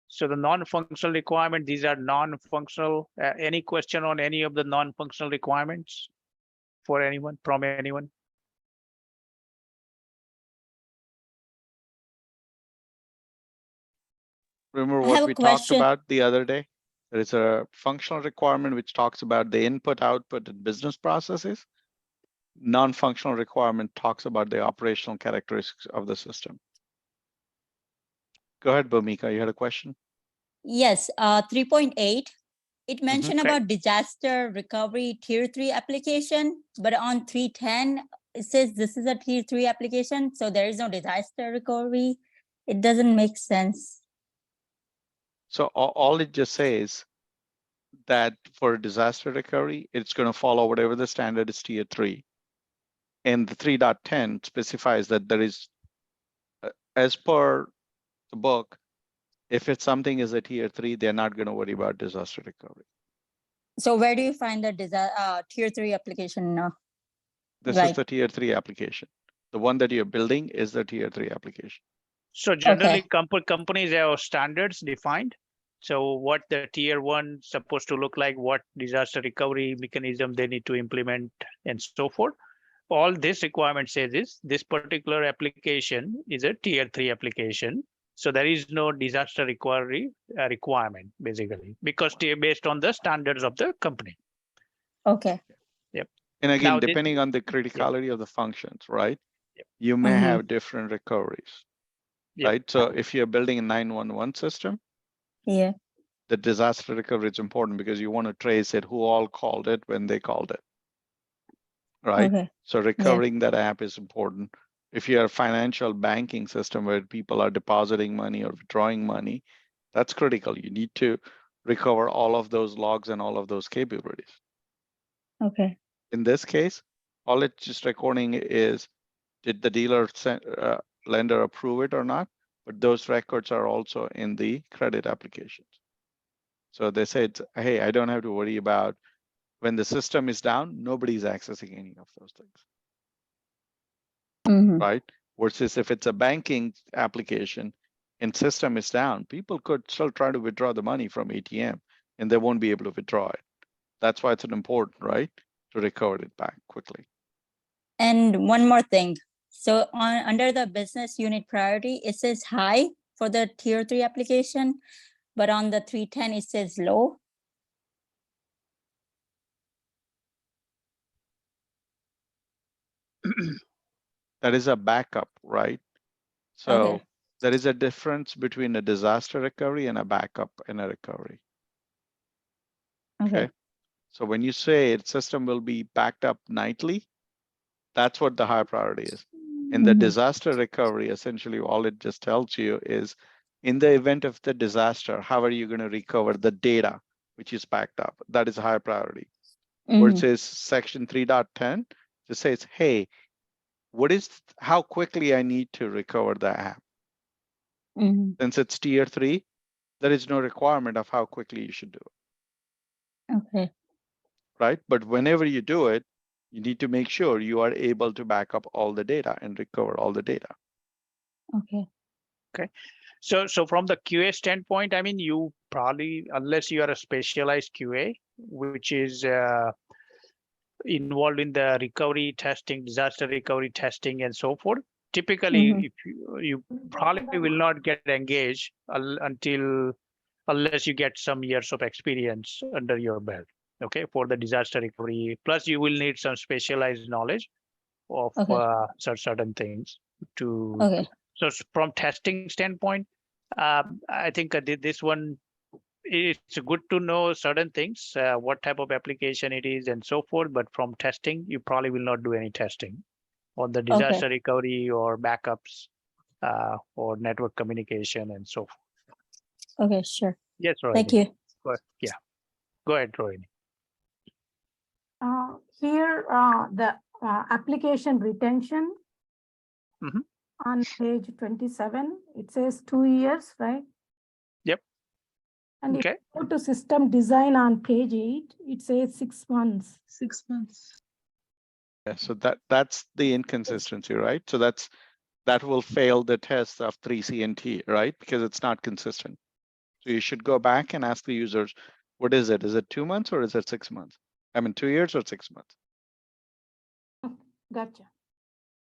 Speaker 3: So the non-functional requirement, these are non-functional. Any question on any of the non-functional requirements for anyone, from anyone?
Speaker 1: Remember what we talked about the other day? There is a functional requirement which talks about the input, output, and business processes. Non-functional requirement talks about the operational characteristics of the system. Go ahead, Bhumika, you had a question?
Speaker 16: Yes, 3.8, it mentioned about disaster recovery tier 3 application, but on 310, it says this is a tier 3 application, so there is no disaster recovery. It doesn't make sense.
Speaker 1: So all it just says that for disaster recovery, it's going to follow whatever the standard is tier 3. And the 3.10 specifies that there is, as per the book, if it's something is a tier 3, they're not going to worry about disaster recovery.
Speaker 16: So where do you find the tier 3 application?
Speaker 1: This is the tier 3 application. The one that you're building is the tier 3 application.
Speaker 3: So generally, companies have standards defined. So what the tier 1 supposed to look like, what disaster recovery mechanism they need to implement, and so forth. All this requirement says is this particular application is a tier 3 application. So there is no disaster recovery requirement, basically, because based on the standards of the company.
Speaker 16: Okay.
Speaker 3: Yep.
Speaker 1: And again, depending on the criticality of the functions, right?
Speaker 3: Yep.
Speaker 1: You may have different recoveries, right? So if you're building a 911 system, the disaster recovery is important because you want to trace it, who all called it when they called it, right? So recovering that app is important. If you're a financial banking system where people are depositing money or withdrawing money, that's critical. You need to recover all of those logs and all of those capabilities.
Speaker 16: Okay.
Speaker 1: In this case, all it's just recording is, did the dealer lender approve it or not? But those records are also in the credit applications. So they said, hey, I don't have to worry about when the system is down, nobody's accessing any of those things. Right? Versus if it's a banking application and system is down, people could still try to withdraw the money from ATM and they won't be able to withdraw it. That's why it's important, right? To recover it back quickly.
Speaker 16: And one more thing. So under the business unit priority, it says high for the tier 3 application, but on the 310, it says low.
Speaker 1: That is a backup, right? So there is a difference between a disaster recovery and a backup and a recovery. Okay. So when you say its system will be backed up nightly, that's what the high priority is. In the disaster recovery, essentially all it just tells you is in the event of the disaster, how are you going to recover the data which is backed up? That is a high priority. Versus section 3.10 just says, hey, how quickly I need to recover the app. Since it's tier 3, there is no requirement of how quickly you should do it.
Speaker 16: Okay.
Speaker 1: Right? But whenever you do it, you need to make sure you are able to back up all the data and recover all the data.
Speaker 16: Okay.
Speaker 3: Okay. So from the QA standpoint, I mean, you probably, unless you are a specialized QA, which is involved in the recovery testing, disaster recovery testing, and so forth, typically, if you probably will not get engaged unless you get some years of experience under your belt. Okay, for the disaster recovery. Plus, you will need some specialized knowledge of certain things to. So from testing standpoint, I think this one, it's good to know certain things, what type of application it is and so forth. But from testing, you probably will not do any testing on the disaster recovery or backups or network communication and so forth.
Speaker 16: Okay, sure.
Speaker 3: Yes, Rohini.
Speaker 16: Thank you.
Speaker 3: Yeah, go ahead, Rohini.
Speaker 13: Here, the
Speaker 12: application retention. On page 27, it says 2 years, right?
Speaker 3: Yep.
Speaker 12: And
Speaker 3: Okay.
Speaker 12: if you go to system design on page 8, it says 6 months.
Speaker 11: 6 months.
Speaker 1: Yeah, so that's the inconsistency, right? So that will fail the test of 3CNT, right? Because it's not consistent. So you should go back and ask the users, what is it? Is it 2 months or is it 6 months? I mean, 2 years or 6 months?
Speaker 12: Gotcha.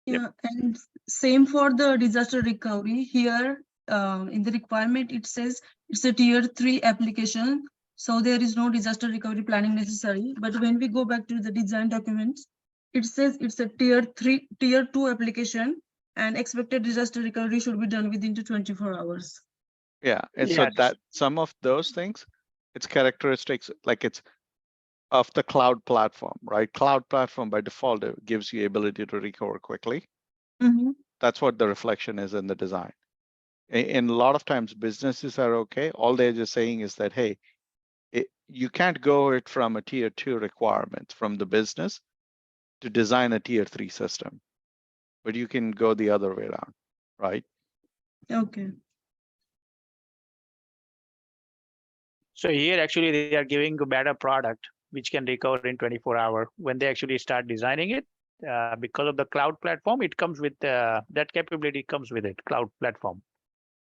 Speaker 11: Yeah, and same for the disaster recovery. Here in the requirement, it says it's a tier 3 application. So there is no disaster recovery planning necessary. But when we go back to the design documents, it says it's a tier 2 application and expected disaster recovery should be done within 24 hours.
Speaker 1: Yeah, and so
Speaker 3: Yes.
Speaker 1: that some of those things, it's characteristics like it's of the cloud platform, right? Cloud platform by default gives you ability to recover quickly. That's what the reflection is in the design. And a lot of times businesses are okay. All they're just saying is that, hey, you can't go it from a tier 2 requirement from the business to design a tier 3 system, but you can go the other way around, right?
Speaker 11: Okay.
Speaker 3: So here actually they are giving a better product which can recover in 24 hours. When they actually start designing it, because of the cloud platform, it comes with that capability comes with it, cloud platform.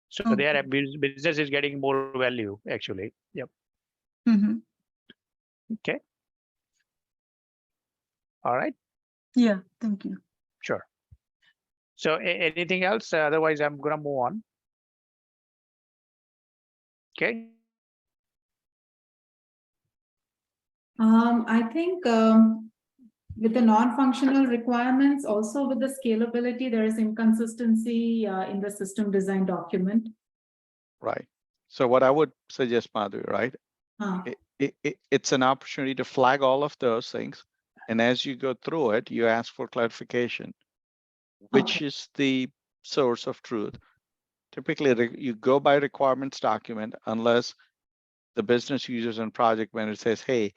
Speaker 3: So their business is getting more value actually. Yep. Okay. All right.
Speaker 11: Yeah, thank you.
Speaker 3: Sure. So anything else? Otherwise, I'm gonna move on. Okay.
Speaker 13: I think with the non-functional requirements, also with the scalability, there is inconsistency in the system design document.
Speaker 1: Right. So what I would suggest, Madhu, right? It's an opportunity to flag all of those things. And as you go through it, you ask for clarification. Which is the source of truth? Typically, you go by requirements document unless the business users and project manager says, hey,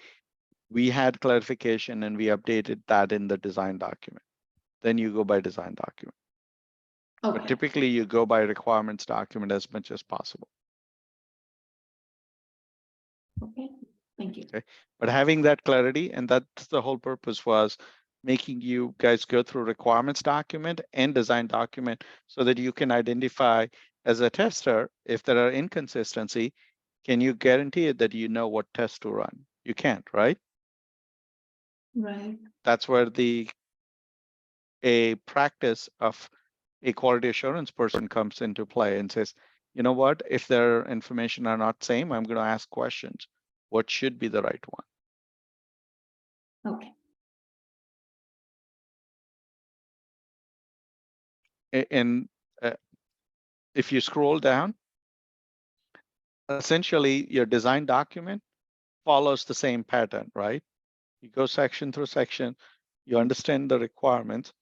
Speaker 1: we had clarification and we updated that in the design document. Then you go by design document. But typically you go by requirements document as much as possible.
Speaker 13: Okay, thank you.
Speaker 1: Okay, but having that clarity, and that's the whole purpose was making you guys go through requirements document and design document so that you can identify as a tester, if there are inconsistency, can you guarantee it that you know what test to run? You can't, right?
Speaker 13: Right.
Speaker 1: That's where a practice of a quality assurance person comes into play and says, you know what, if their information are not same, I'm going to ask questions. What should be the right one?
Speaker 13: Okay.
Speaker 1: And if you scroll down, essentially your design document follows the same pattern, right? You go section through section, you understand the requirements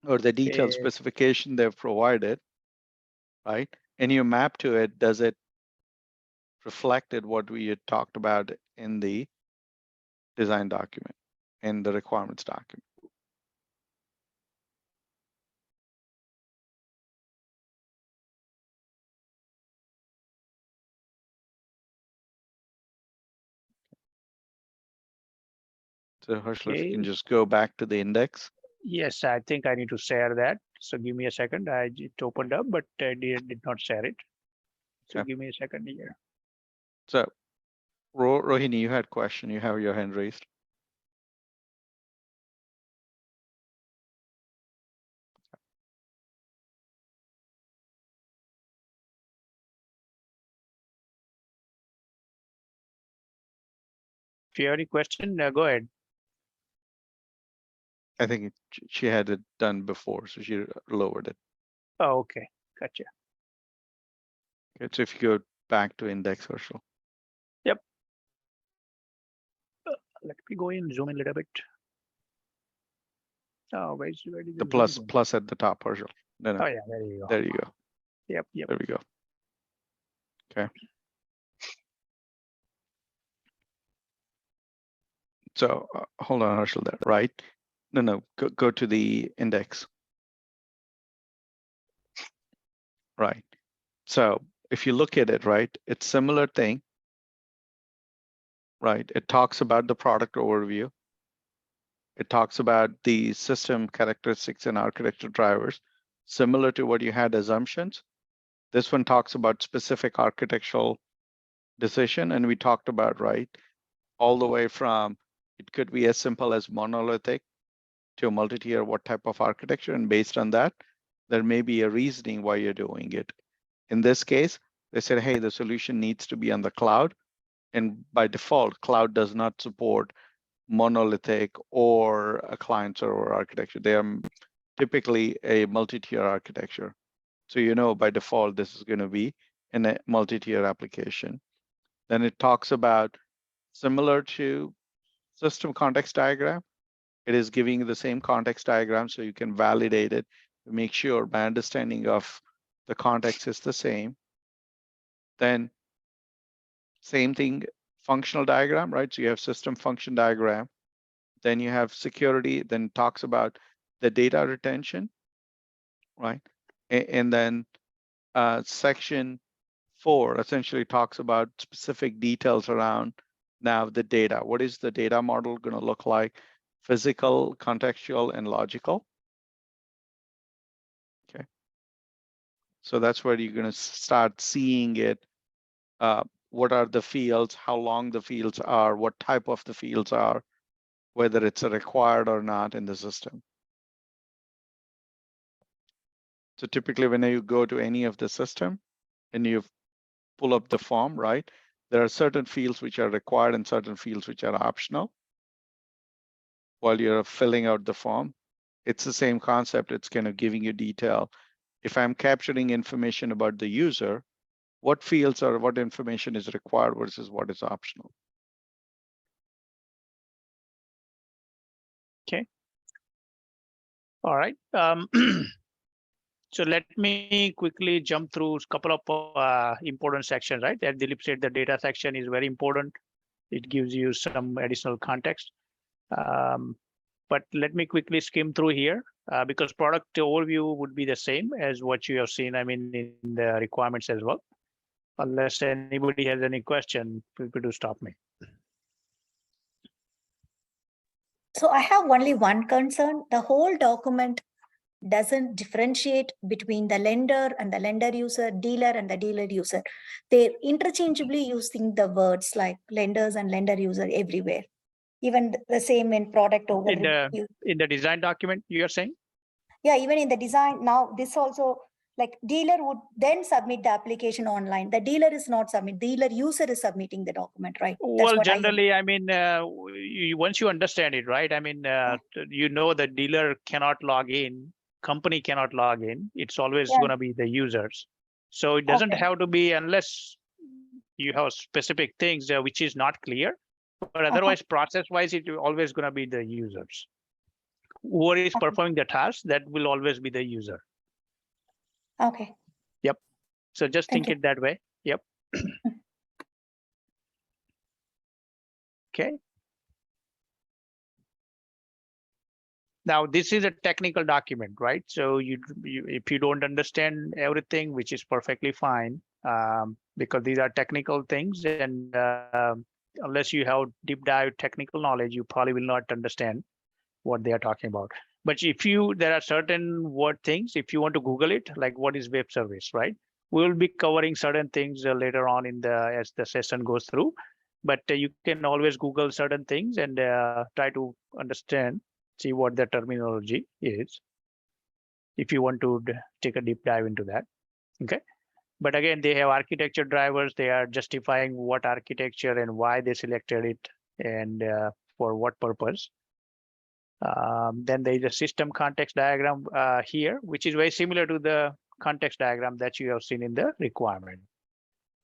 Speaker 1: or the detailed specification they've provided, right? And you map to it, does it reflected what we had talked about in the design document and the requirements document? So Harshal, if you can just go back to the index.
Speaker 3: Yes, I think I need to share that. So give me a second. It opened up, but I did not share it. So give me a second here.
Speaker 1: So Rohini, you had a question. You have your hand raised.
Speaker 3: If you have any question, go ahead.
Speaker 1: I think she had it done before, so she lowered it.
Speaker 3: Oh, okay. Gotcha.
Speaker 1: Okay, so if you go back to index, Harshal.
Speaker 3: Yep. Let me go in, zoom in a little bit. Oh, where did
Speaker 1: The plus at the top, Harshal. No.
Speaker 3: Oh yeah, there you go.
Speaker 1: There you go.
Speaker 3: Yep.
Speaker 1: There we go. Okay. So hold on, Harshal, there, right? No, go to the index. Right. So if you look at it, right, it's similar thing, right? It talks about the product overview. It talks about the system characteristics and architecture drivers, similar to what you had assumptions. This one talks about specific architectural decision, and we talked about, right, all the way from, it could be as simple as monolithic to a multi-tier, what type of architecture, and based on that, there may be a reasoning why you're doing it. In this case, they said, hey, the solution needs to be on the cloud, and by default, cloud does not support monolithic or a client server architecture. They are typically a multi-tier architecture. So you know by default, this is going to be in a multi-tier application. Then it talks about, similar to system context diagram, it is giving you the same context diagram so you can validate it to make sure my understanding of the context is the same. Then same thing, functional diagram, right? So you have system function diagram. Then you have security, then talks about the data retention, right? And then section 4 essentially talks about specific details around now the data. What is the data model going to look like? Physical, contextual, and logical. Okay. So that's where you're going to start seeing it. What are the fields, how long the fields are, what type of the fields are, whether it's a required or not in the system. So typically when you go to any of the system and you pull up the form, right, there are certain fields which are required and certain fields which are optional while you're filling out the form. It's the same concept. It's kind of giving you detail. If I'm capturing information about the user, what fields or what information is required versus what is optional.
Speaker 3: Okay. All right. So let me quickly jump through a couple of important sections, right? As Dilip said, the data section is very important. It gives you some additional context. But let me quickly skim through here because product overview would be the same as what you have seen, I mean, in the requirements as well. Unless anybody has any question, feel free to stop me.
Speaker 5: So I have only one concern. The whole document doesn't differentiate between the lender and the lender user, dealer and the dealer user. They're interchangeably using the words like lenders and lender user everywhere. Even the same in product overview.
Speaker 3: In the design document, you're saying?
Speaker 5: Yeah, even in the design. Now this also, like dealer would then submit the application online. The dealer is not submit, dealer user is submitting the document, right?
Speaker 3: Well, generally, I mean, once you understand it, right? I mean, you know the dealer cannot log in, company cannot log in. It's always going to be the users. So it doesn't have to be unless you have specific things which is not clear. But otherwise, process-wise, it always going to be the users. Whoever is performing the task, that will always be the user.
Speaker 5: Okay.
Speaker 3: Yep. So just think it that way. Yep. Okay. Now, this is a technical document, right? So if you don't understand everything, which is perfectly fine, because these are technical things, and unless you have deep dive technical knowledge, you probably will not understand what they are talking about. But there are certain word things, if you want to Google it, like what is web service, right? We'll be covering certain things later on as the session goes through. But you can always Google certain things and try to understand, see what the terminology is, if you want to take a deep dive into that. Okay. But again, they have architecture drivers. They are justifying what architecture and why they selected it and for what purpose. Then there is a system context diagram here, which is very similar to the context diagram that you have seen in the requirement.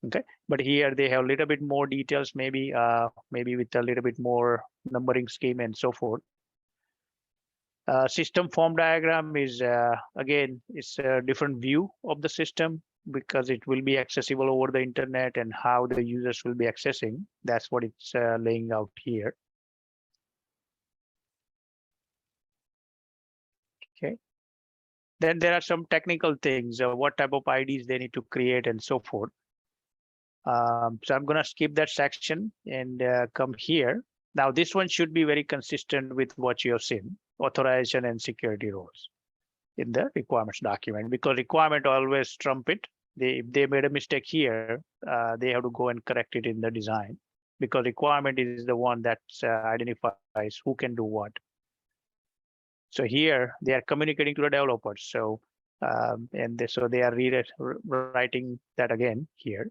Speaker 3: Okay, but here they have a little bit more details, maybe with a little bit more numbering scheme and so forth. System form diagram is again, it's a different view of the system because it will be accessible over the internet and how the users will be accessing. That's what it's laying out here. Okay. Then there are some technical things, what type of IDs they need to create and so forth. So I'm going to skip that section and come here. Now, this one should be very consistent with what you have seen, authorization and security roles in the requirements document, because requirement always trump it. If they made a mistake here, they have to go and correct it in the design, because requirement is the one that identifies who can do what. So here they are communicating to the developers. So so they are writing that again here,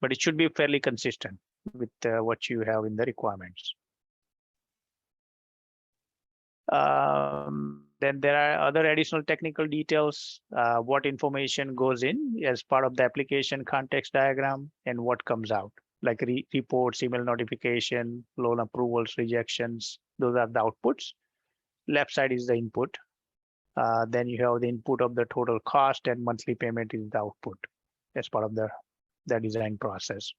Speaker 3: but it should be fairly consistent with what you have in the requirements. Then there are other additional technical details, what information goes in as part of the application context diagram and what comes out, like reports, email notification, loan approvals, rejections. Those are the outputs. Left side is the input. Then you have the input of the total cost, and monthly payment is the output as part of the design process.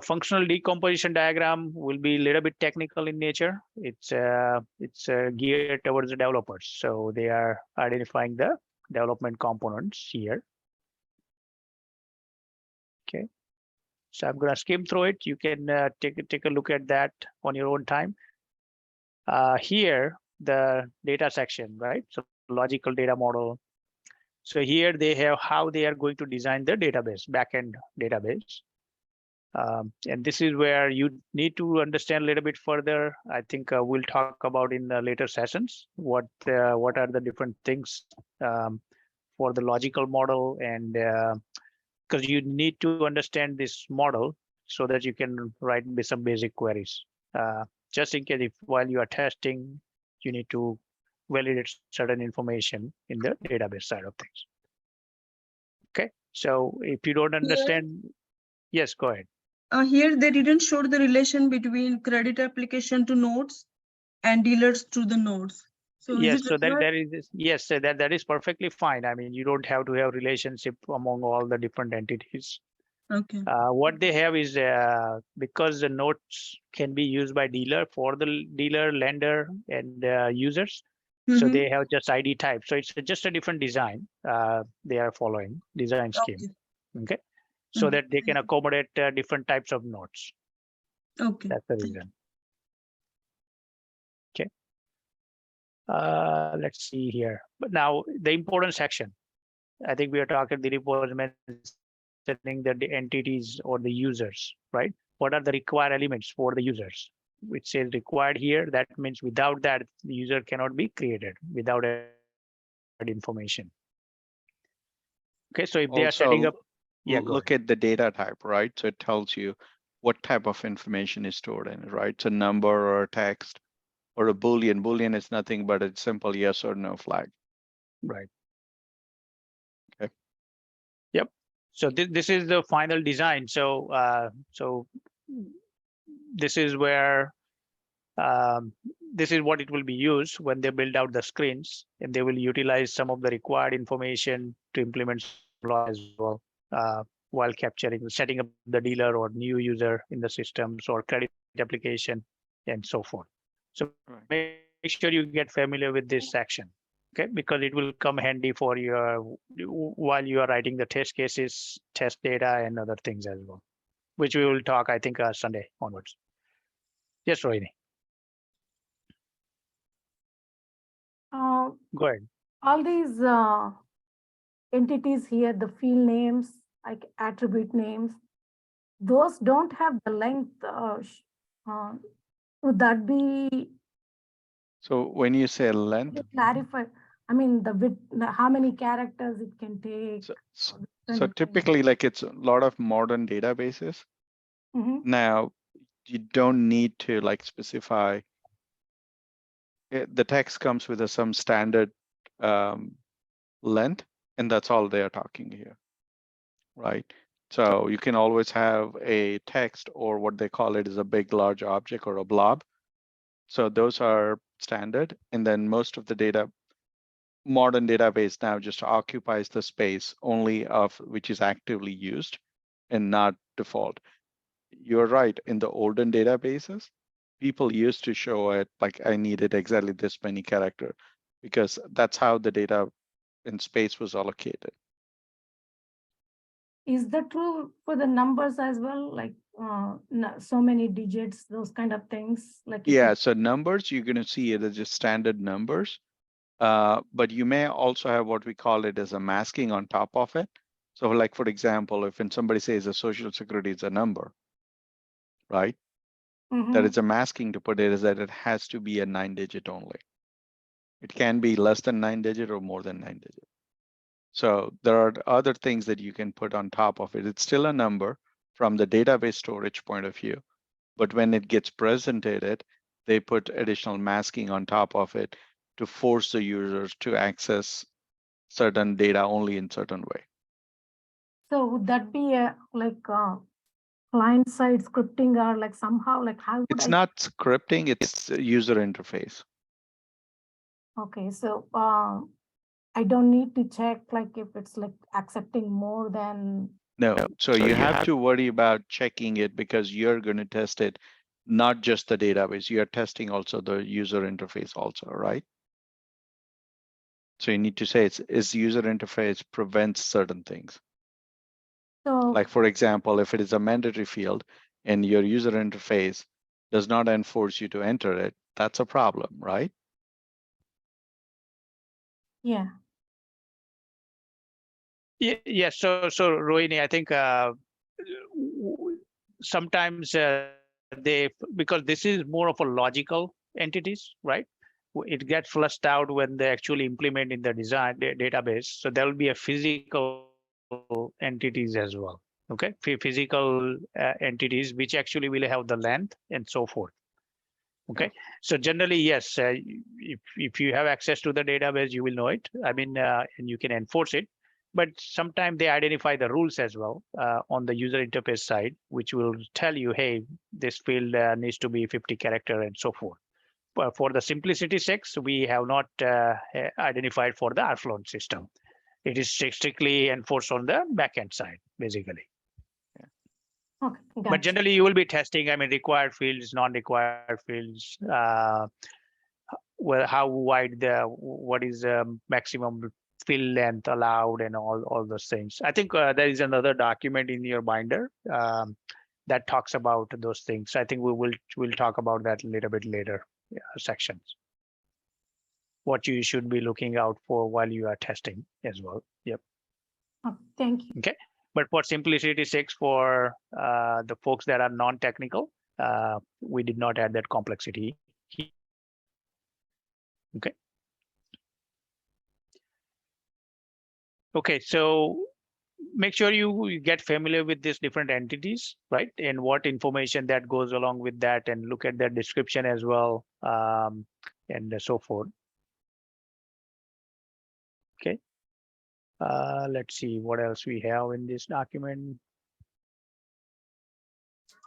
Speaker 3: Functional decomposition diagram will be a little bit technical in nature. It's geared towards the developers. So they are identifying the development components here. Okay. So I'm going to skim through it. You can take a look at that on your own time. Here, the data section, right? So logical data model. So here they have how they are going to design the database, backend database. And this is where you need to understand a little bit further. I think we'll talk about in the later sessions what are the different things for the logical model, and because you need to understand this model so that you can write some basic queries. Just in case if while you are testing, you need to validate certain information in the database side of things. Okay, so if you don't understand, yes, go ahead.
Speaker 11: Here they didn't show the relation between credit application to nodes and dealers to the nodes. So
Speaker 3: yes, so there is this, yes, that is perfectly fine. I mean, you don't have to have relationship among all the different entities.
Speaker 11: Okay.
Speaker 3: What they have is because the nodes can be used by dealer for the dealer, lender, and users. So they have just ID type. So it's just a different design they are following, design scheme. Okay. So that they can accommodate different types of nodes.
Speaker 11: Okay.
Speaker 3: That's the reason. Okay. Let's see here. But now the important section. I think we are talking the report mentioning the entities or the users, right? What are the required elements for the users? Which says required here. That means without that, the user cannot be created without that information. Okay, so if they are setting up, yeah,
Speaker 1: look at the data type, right? So it tells you what type of information is stored in it, right? So number or a text or a Boolean. Boolean is nothing but a simple yes or no flag.
Speaker 3: Right.
Speaker 1: Okay.
Speaker 3: Yep. So this is the final design. So this is where this is what it will be used when they build out the screens, and they will utilize some of the required information to implement as well, while setting up the dealer or new user in the systems or credit application and so forth. So make sure you get familiar with this section, okay? Because it will come handy for your while you are writing the test cases, test data, and other things as well, which we will talk, I think, Sunday onwards. Yes, Rohini. Go ahead.
Speaker 12: All these entities here, the field names, like attribute names, those don't have the length. Would that be?
Speaker 1: So when you say length,
Speaker 12: clarify. I mean, the width, how many characters it can take.
Speaker 1: So typically, like it's a lot of modern databases. Now, you don't need to like specify. The text comes with some standard length, and that's all they are talking here, right? So you can always have a text, or what they call it is a big, large object or a blob. So those are standard, and then most of the modern database now just occupies the space only of which is actively used and not default. You're right, in the olden databases, people used to show it like I needed exactly this many character, because that's how the data in space was allocated.
Speaker 12: Is that true for the numbers as well? Like so many digits, those kind of things? Like
Speaker 1: Yeah, so numbers, you're going to see it as just standard numbers. But you may also have what we call it as a masking on top of it. So like, for example, if when somebody says a social security is a number, right? That is a masking to put it is that it has to be a 9-digit only. It can be less than 9-digit or more than 9-digit. So there are other things that you can put on top of it. It's still a number from the database storage point of view, but when it gets presented, they put additional masking on top of it to force the users to access certain data only in certain way.
Speaker 12: So would that be a like client side scripting or like somehow like how would
Speaker 1: It's not scripting, it's a user interface.
Speaker 12: Okay, so I don't need to check like if it's like accepting more than.
Speaker 1: No, so you have to worry about checking it because you're going to test it, not just the database. You're testing also the user interface also, right? So you need to say it's user interface prevents certain things.
Speaker 12: So
Speaker 1: like for example, if it is a mandatory field and your user interface does not enforce you to enter it, that's a problem, right?
Speaker 12: Yeah.
Speaker 3: Yes. So Rohini, I think sometimes because this is more of a logical entities, right? It gets flushed out when they actually implement in the design database. So there will be a physical entities as well. Okay, physical entities which actually will have the length and so forth. Okay, so generally, yes, if you have access to the database, you will know it. I mean, and you can enforce it. But sometimes they identify the rules as well on the user interface side, which will tell you, hey, this field needs to be 50 character and so forth. But for the simplicity sake, we have not identified for the Arfloan system. It is strictly enforced on the backend side, basically.
Speaker 12: Okay,
Speaker 3: but generally, you will be testing, I mean, required fields, non-required fields, well, how wide what is maximum field length allowed and all those things. I think there is another document in your binder that talks about those things. I think we'll talk about that a little bit later sections. What you should be looking out for while you are testing as well. Yep.
Speaker 12: Oh, thank you.
Speaker 3: Okay. But for simplicity's sake, for the folks that are non-technical, we did not add that complexity. Okay. Okay, so make sure you get familiar with these different entities, right? And what information that goes along with that, and look at their description as well, and so forth. Okay. Let's see what else we have in this document.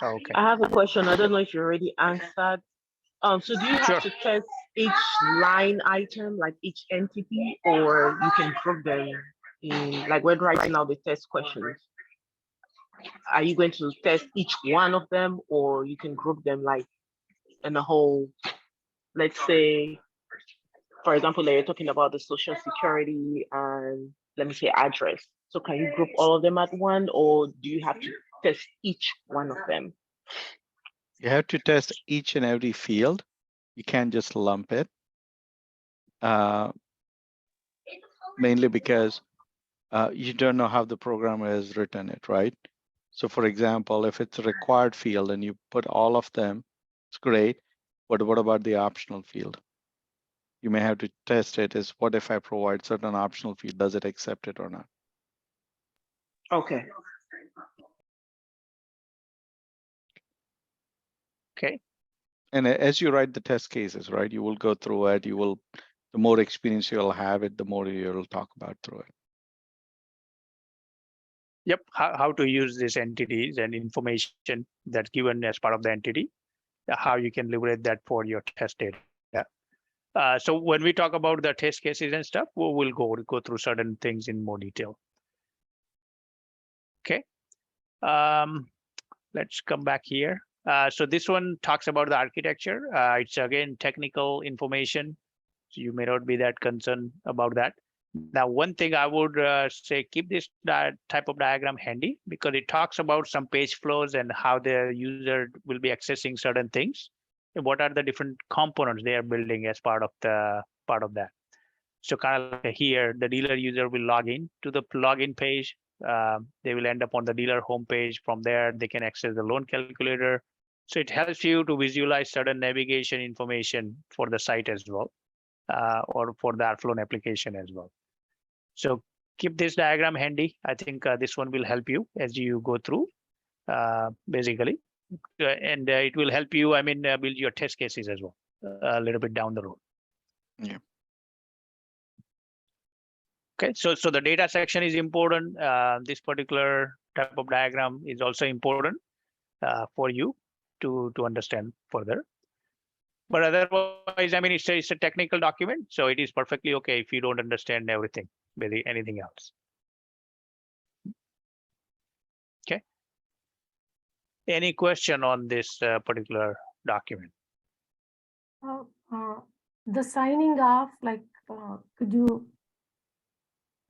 Speaker 3: Okay.
Speaker 10: I have a question. I don't know if you already answered. So do you have to test each line item, like each entity, or you can group them in, like when writing out the test questions? Are you going to test each one of them, or you can group them like in a whole, let's say, for example, you're talking about the social security and let me say address. So can you group all of them at one, or do you have to test each one of them?
Speaker 1: You have to test each and every field. You can't just lump it. Mainly because you don't know how the programmer has written it, right? So for example, if it's a required field and you put all of them, it's great. But what about the optional field? You may have to test it as what if I provide certain optional field, does it accept it or not?
Speaker 10: Okay.
Speaker 3: Okay.
Speaker 1: And as you write the test cases, right, you will go through it, the more experience you'll have it, the more you'll talk about through it.
Speaker 3: Yep, how to use these entities and information that's given as part of the entity, how you can leverage that for your test data. So when we talk about the test cases and stuff, we'll go through certain things in more detail. Okay. Let's come back here. So this one talks about the architecture. It's again technical information, so you may not be that concerned about that. Now, one thing I would say, keep this type of diagram handy because it talks about some page flows and how the user will be accessing certain things. And what are the different components they are building as part of that. So kind of like here, the dealer user will log in to the login page. They will end up on the dealer homepage. From there, they can access the loan calculator. So it helps you to visualize certain navigation information for the site as well, or for the Arfloan application as well. So keep this diagram handy. I think this one will help you as you go through, basically, and it will help you. I mean, build your test cases as well a little bit down the road.
Speaker 1: Yeah.
Speaker 3: Okay, so the data section is important. This particular type of diagram is also important for you to understand further. But otherwise, I mean, it's a technical document, so it is perfectly okay if you don't understand everything, maybe anything else. Okay. Any question on this particular document?
Speaker 12: The signing off, like, could you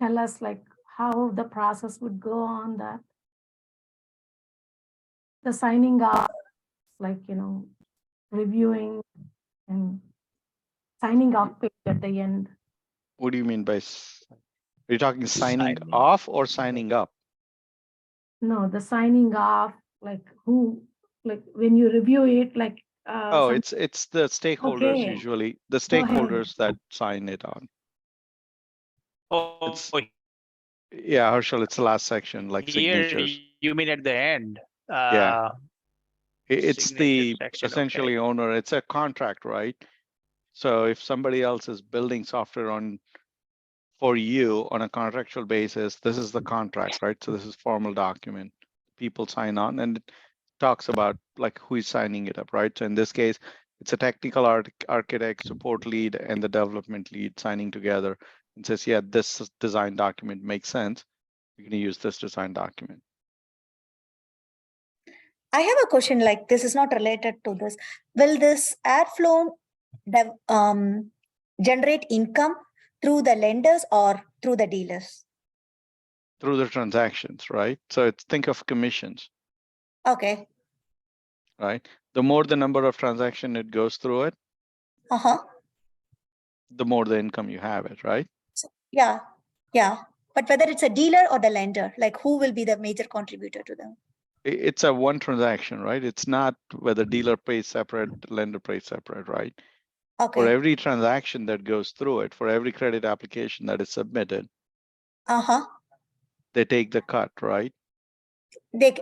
Speaker 12: tell us like how the process would go on that? The signing off, like, reviewing and signing off page at the end.
Speaker 1: What do you mean by? Are you talking signing off or signing up?
Speaker 12: No, the signing off, like who, like when you review it, like.
Speaker 1: Oh, it's the stakeholders
Speaker 12: Okay.
Speaker 1: usually, the
Speaker 12: Go ahead.
Speaker 1: stakeholders that sign it on.
Speaker 3: Oh,
Speaker 1: Yeah, Herschel, it's the last section, like
Speaker 3: here
Speaker 1: signatures.
Speaker 3: you mean at the end?
Speaker 1: Yeah. It's
Speaker 3: signature
Speaker 1: the
Speaker 3: section,
Speaker 1: essentially owner. It's a contract, right? So if somebody else is building software for you on a contractual basis, this is the contract, right? So this is formal document. People sign on, and it talks about like who is signing it up, right? So in this case, it's a technical architect, support lead, and the development lead signing together and says, yeah, this design document makes sense. You're going to use this design document.
Speaker 5: I have a question, like this is not related to this. Will this Arfloan generate income through the lenders or through the dealers?
Speaker 1: Through the transactions, right? So think of commissions.
Speaker 5: Okay.
Speaker 1: Right? The more the number of transactions it goes through it, the more the income you have it, right?
Speaker 5: Yeah. But whether it's a dealer or the lender, like who will be the major contributor to them?
Speaker 1: It's a one transaction, right? It's not whether dealer pays separate, lender pays separate, right?
Speaker 5: Okay.
Speaker 1: For every transaction that goes through it, for every credit application that is submitted, they take the cut, right?
Speaker 5: They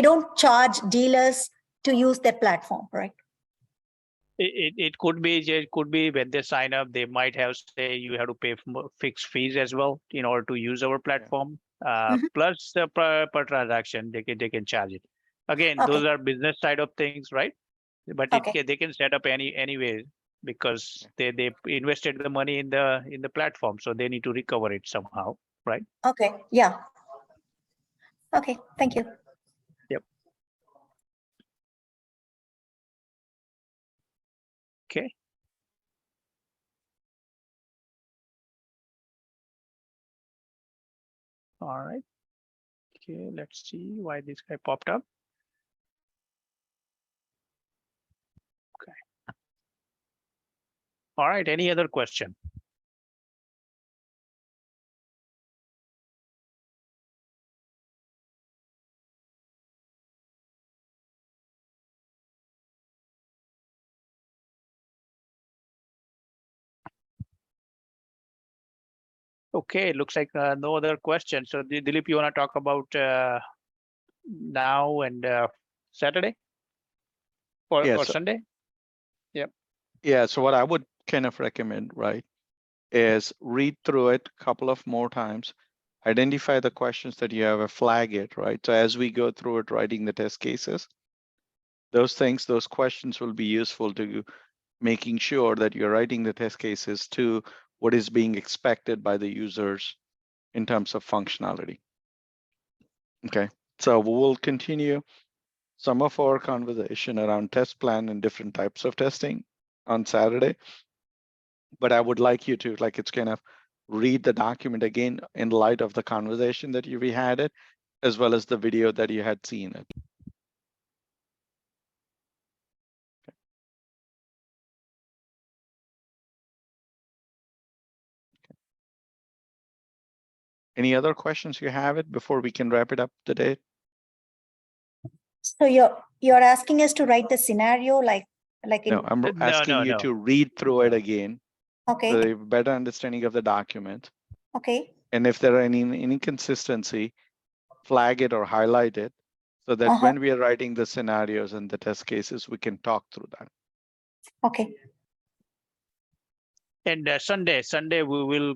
Speaker 5: don't charge dealers to use their platform, right?
Speaker 3: It could be when they sign up, they might have say you have to pay fixed fees as well in order to use our platform. Plus the per transaction, they can charge it. Again, those are business side of things, right? But they can set up anyway because they invested the money in the platform, so they need to recover it somehow, right?
Speaker 5: Okay. Yeah. Okay. Thank you.
Speaker 3: Yep. Okay. All right. Okay, let's see why this guy popped up. Okay. All right, any other question? Okay, looks like no other questions. So Dilip, you want to talk about now and Saturday or Sunday? Yep.
Speaker 1: Yeah, so what I would kind of recommend, right, is read through it a couple of more times, identify the questions that you have, and flag it, right? So as we go through it, writing the test cases, those questions will be useful to making sure that you're writing the test cases to what is being expected by the users in terms of functionality. Okay, so we'll continue some of our conversation around test plan and different types of testing on Saturday. But I would like you to, like, it's kind of read the document again in light of the conversation that we had it, as well as the video that you had seen it. Any other questions you have it before we can wrap it up today?
Speaker 5: So you're asking us to write the scenario like in.
Speaker 1: No, I'm asking you to read through it again.
Speaker 5: Okay.
Speaker 1: So you have a better understanding of the document.
Speaker 5: Okay.
Speaker 1: And if there are any inconsistency, flag it or highlight it so that when we are writing the scenarios and the test cases, we can talk through that.
Speaker 5: Okay.
Speaker 3: And Sunday, we will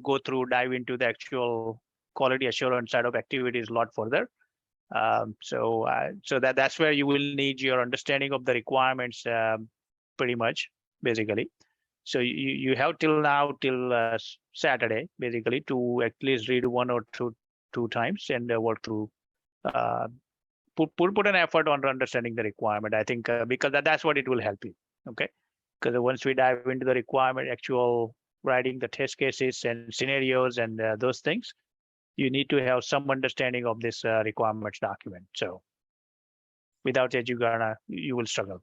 Speaker 3: dive into the actual quality assurance side of activities a lot further. So that's where you will need your understanding of the requirements, pretty much, basically. So you have till Saturday, basically, to at least read one or two times and work through. Put an effort on understanding the requirement. I think because that's what it will help you. Okay, because once we dive into the requirement, actual writing the test cases and scenarios and those things, you need to have some understanding of this requirements document. So without it, you will struggle.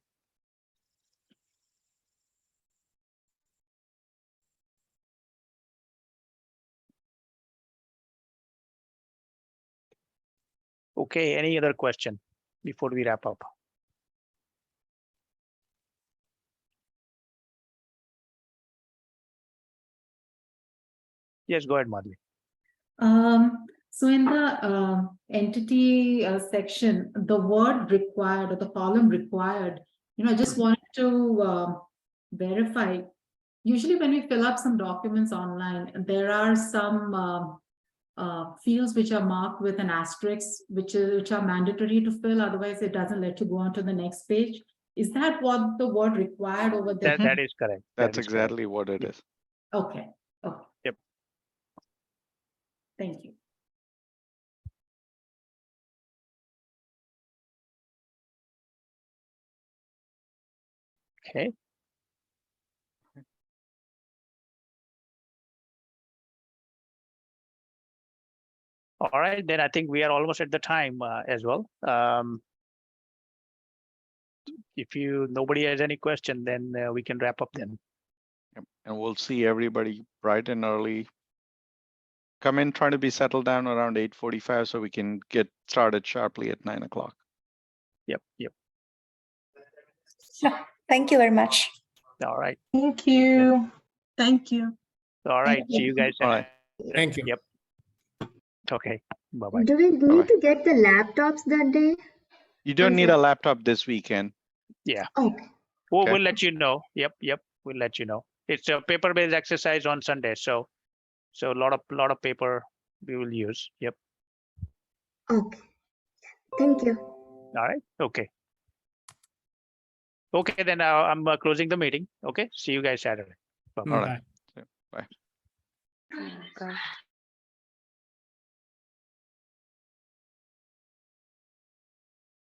Speaker 3: Okay, any other question before we wrap up? Yes, go ahead, Madhuri.
Speaker 13: So in the entity section, the word required or the column required, I just wanted to verify. Usually when we fill up some documents online, there are some fields which are marked with an asterisk, which are mandatory to fill. Otherwise, it doesn't let you go on to the next page. Is that what the word required over there?
Speaker 3: That is correct.
Speaker 1: That's exactly what it is.
Speaker 13: Okay. Okay.
Speaker 3: Yep.
Speaker 13: Thank you.
Speaker 3: Okay. All right, then I think we are almost at the time as well. If nobody has any question, then we can wrap up then.
Speaker 1: And we'll see everybody bright and early. Come in, trying to be settled down around 8:45 so we can get started sharply at 9 o'clock.
Speaker 3: Yep.
Speaker 5: Thank you very much.
Speaker 3: All right.
Speaker 2: Thank you.
Speaker 11: Thank you.
Speaker 3: All right. See you guys.
Speaker 1: All right.
Speaker 6: Thank you.
Speaker 3: Yep. Okay. Bye-bye.
Speaker 14: Do we need to get the laptops that day?
Speaker 1: You don't need a laptop this weekend.
Speaker 3: Yeah.
Speaker 14: Okay.
Speaker 3: We'll let you know. Yep. We'll let you know. It's a paper-based exercise on Sunday, so a lot of paper we will use. Yep.
Speaker 14: Okay. Thank you.
Speaker 3: All right. Okay. Okay, then I'm closing the meeting. Okay. See you guys Saturday. Bye.
Speaker 1: All right.
Speaker 6: Bye.
Speaker 1: Bye.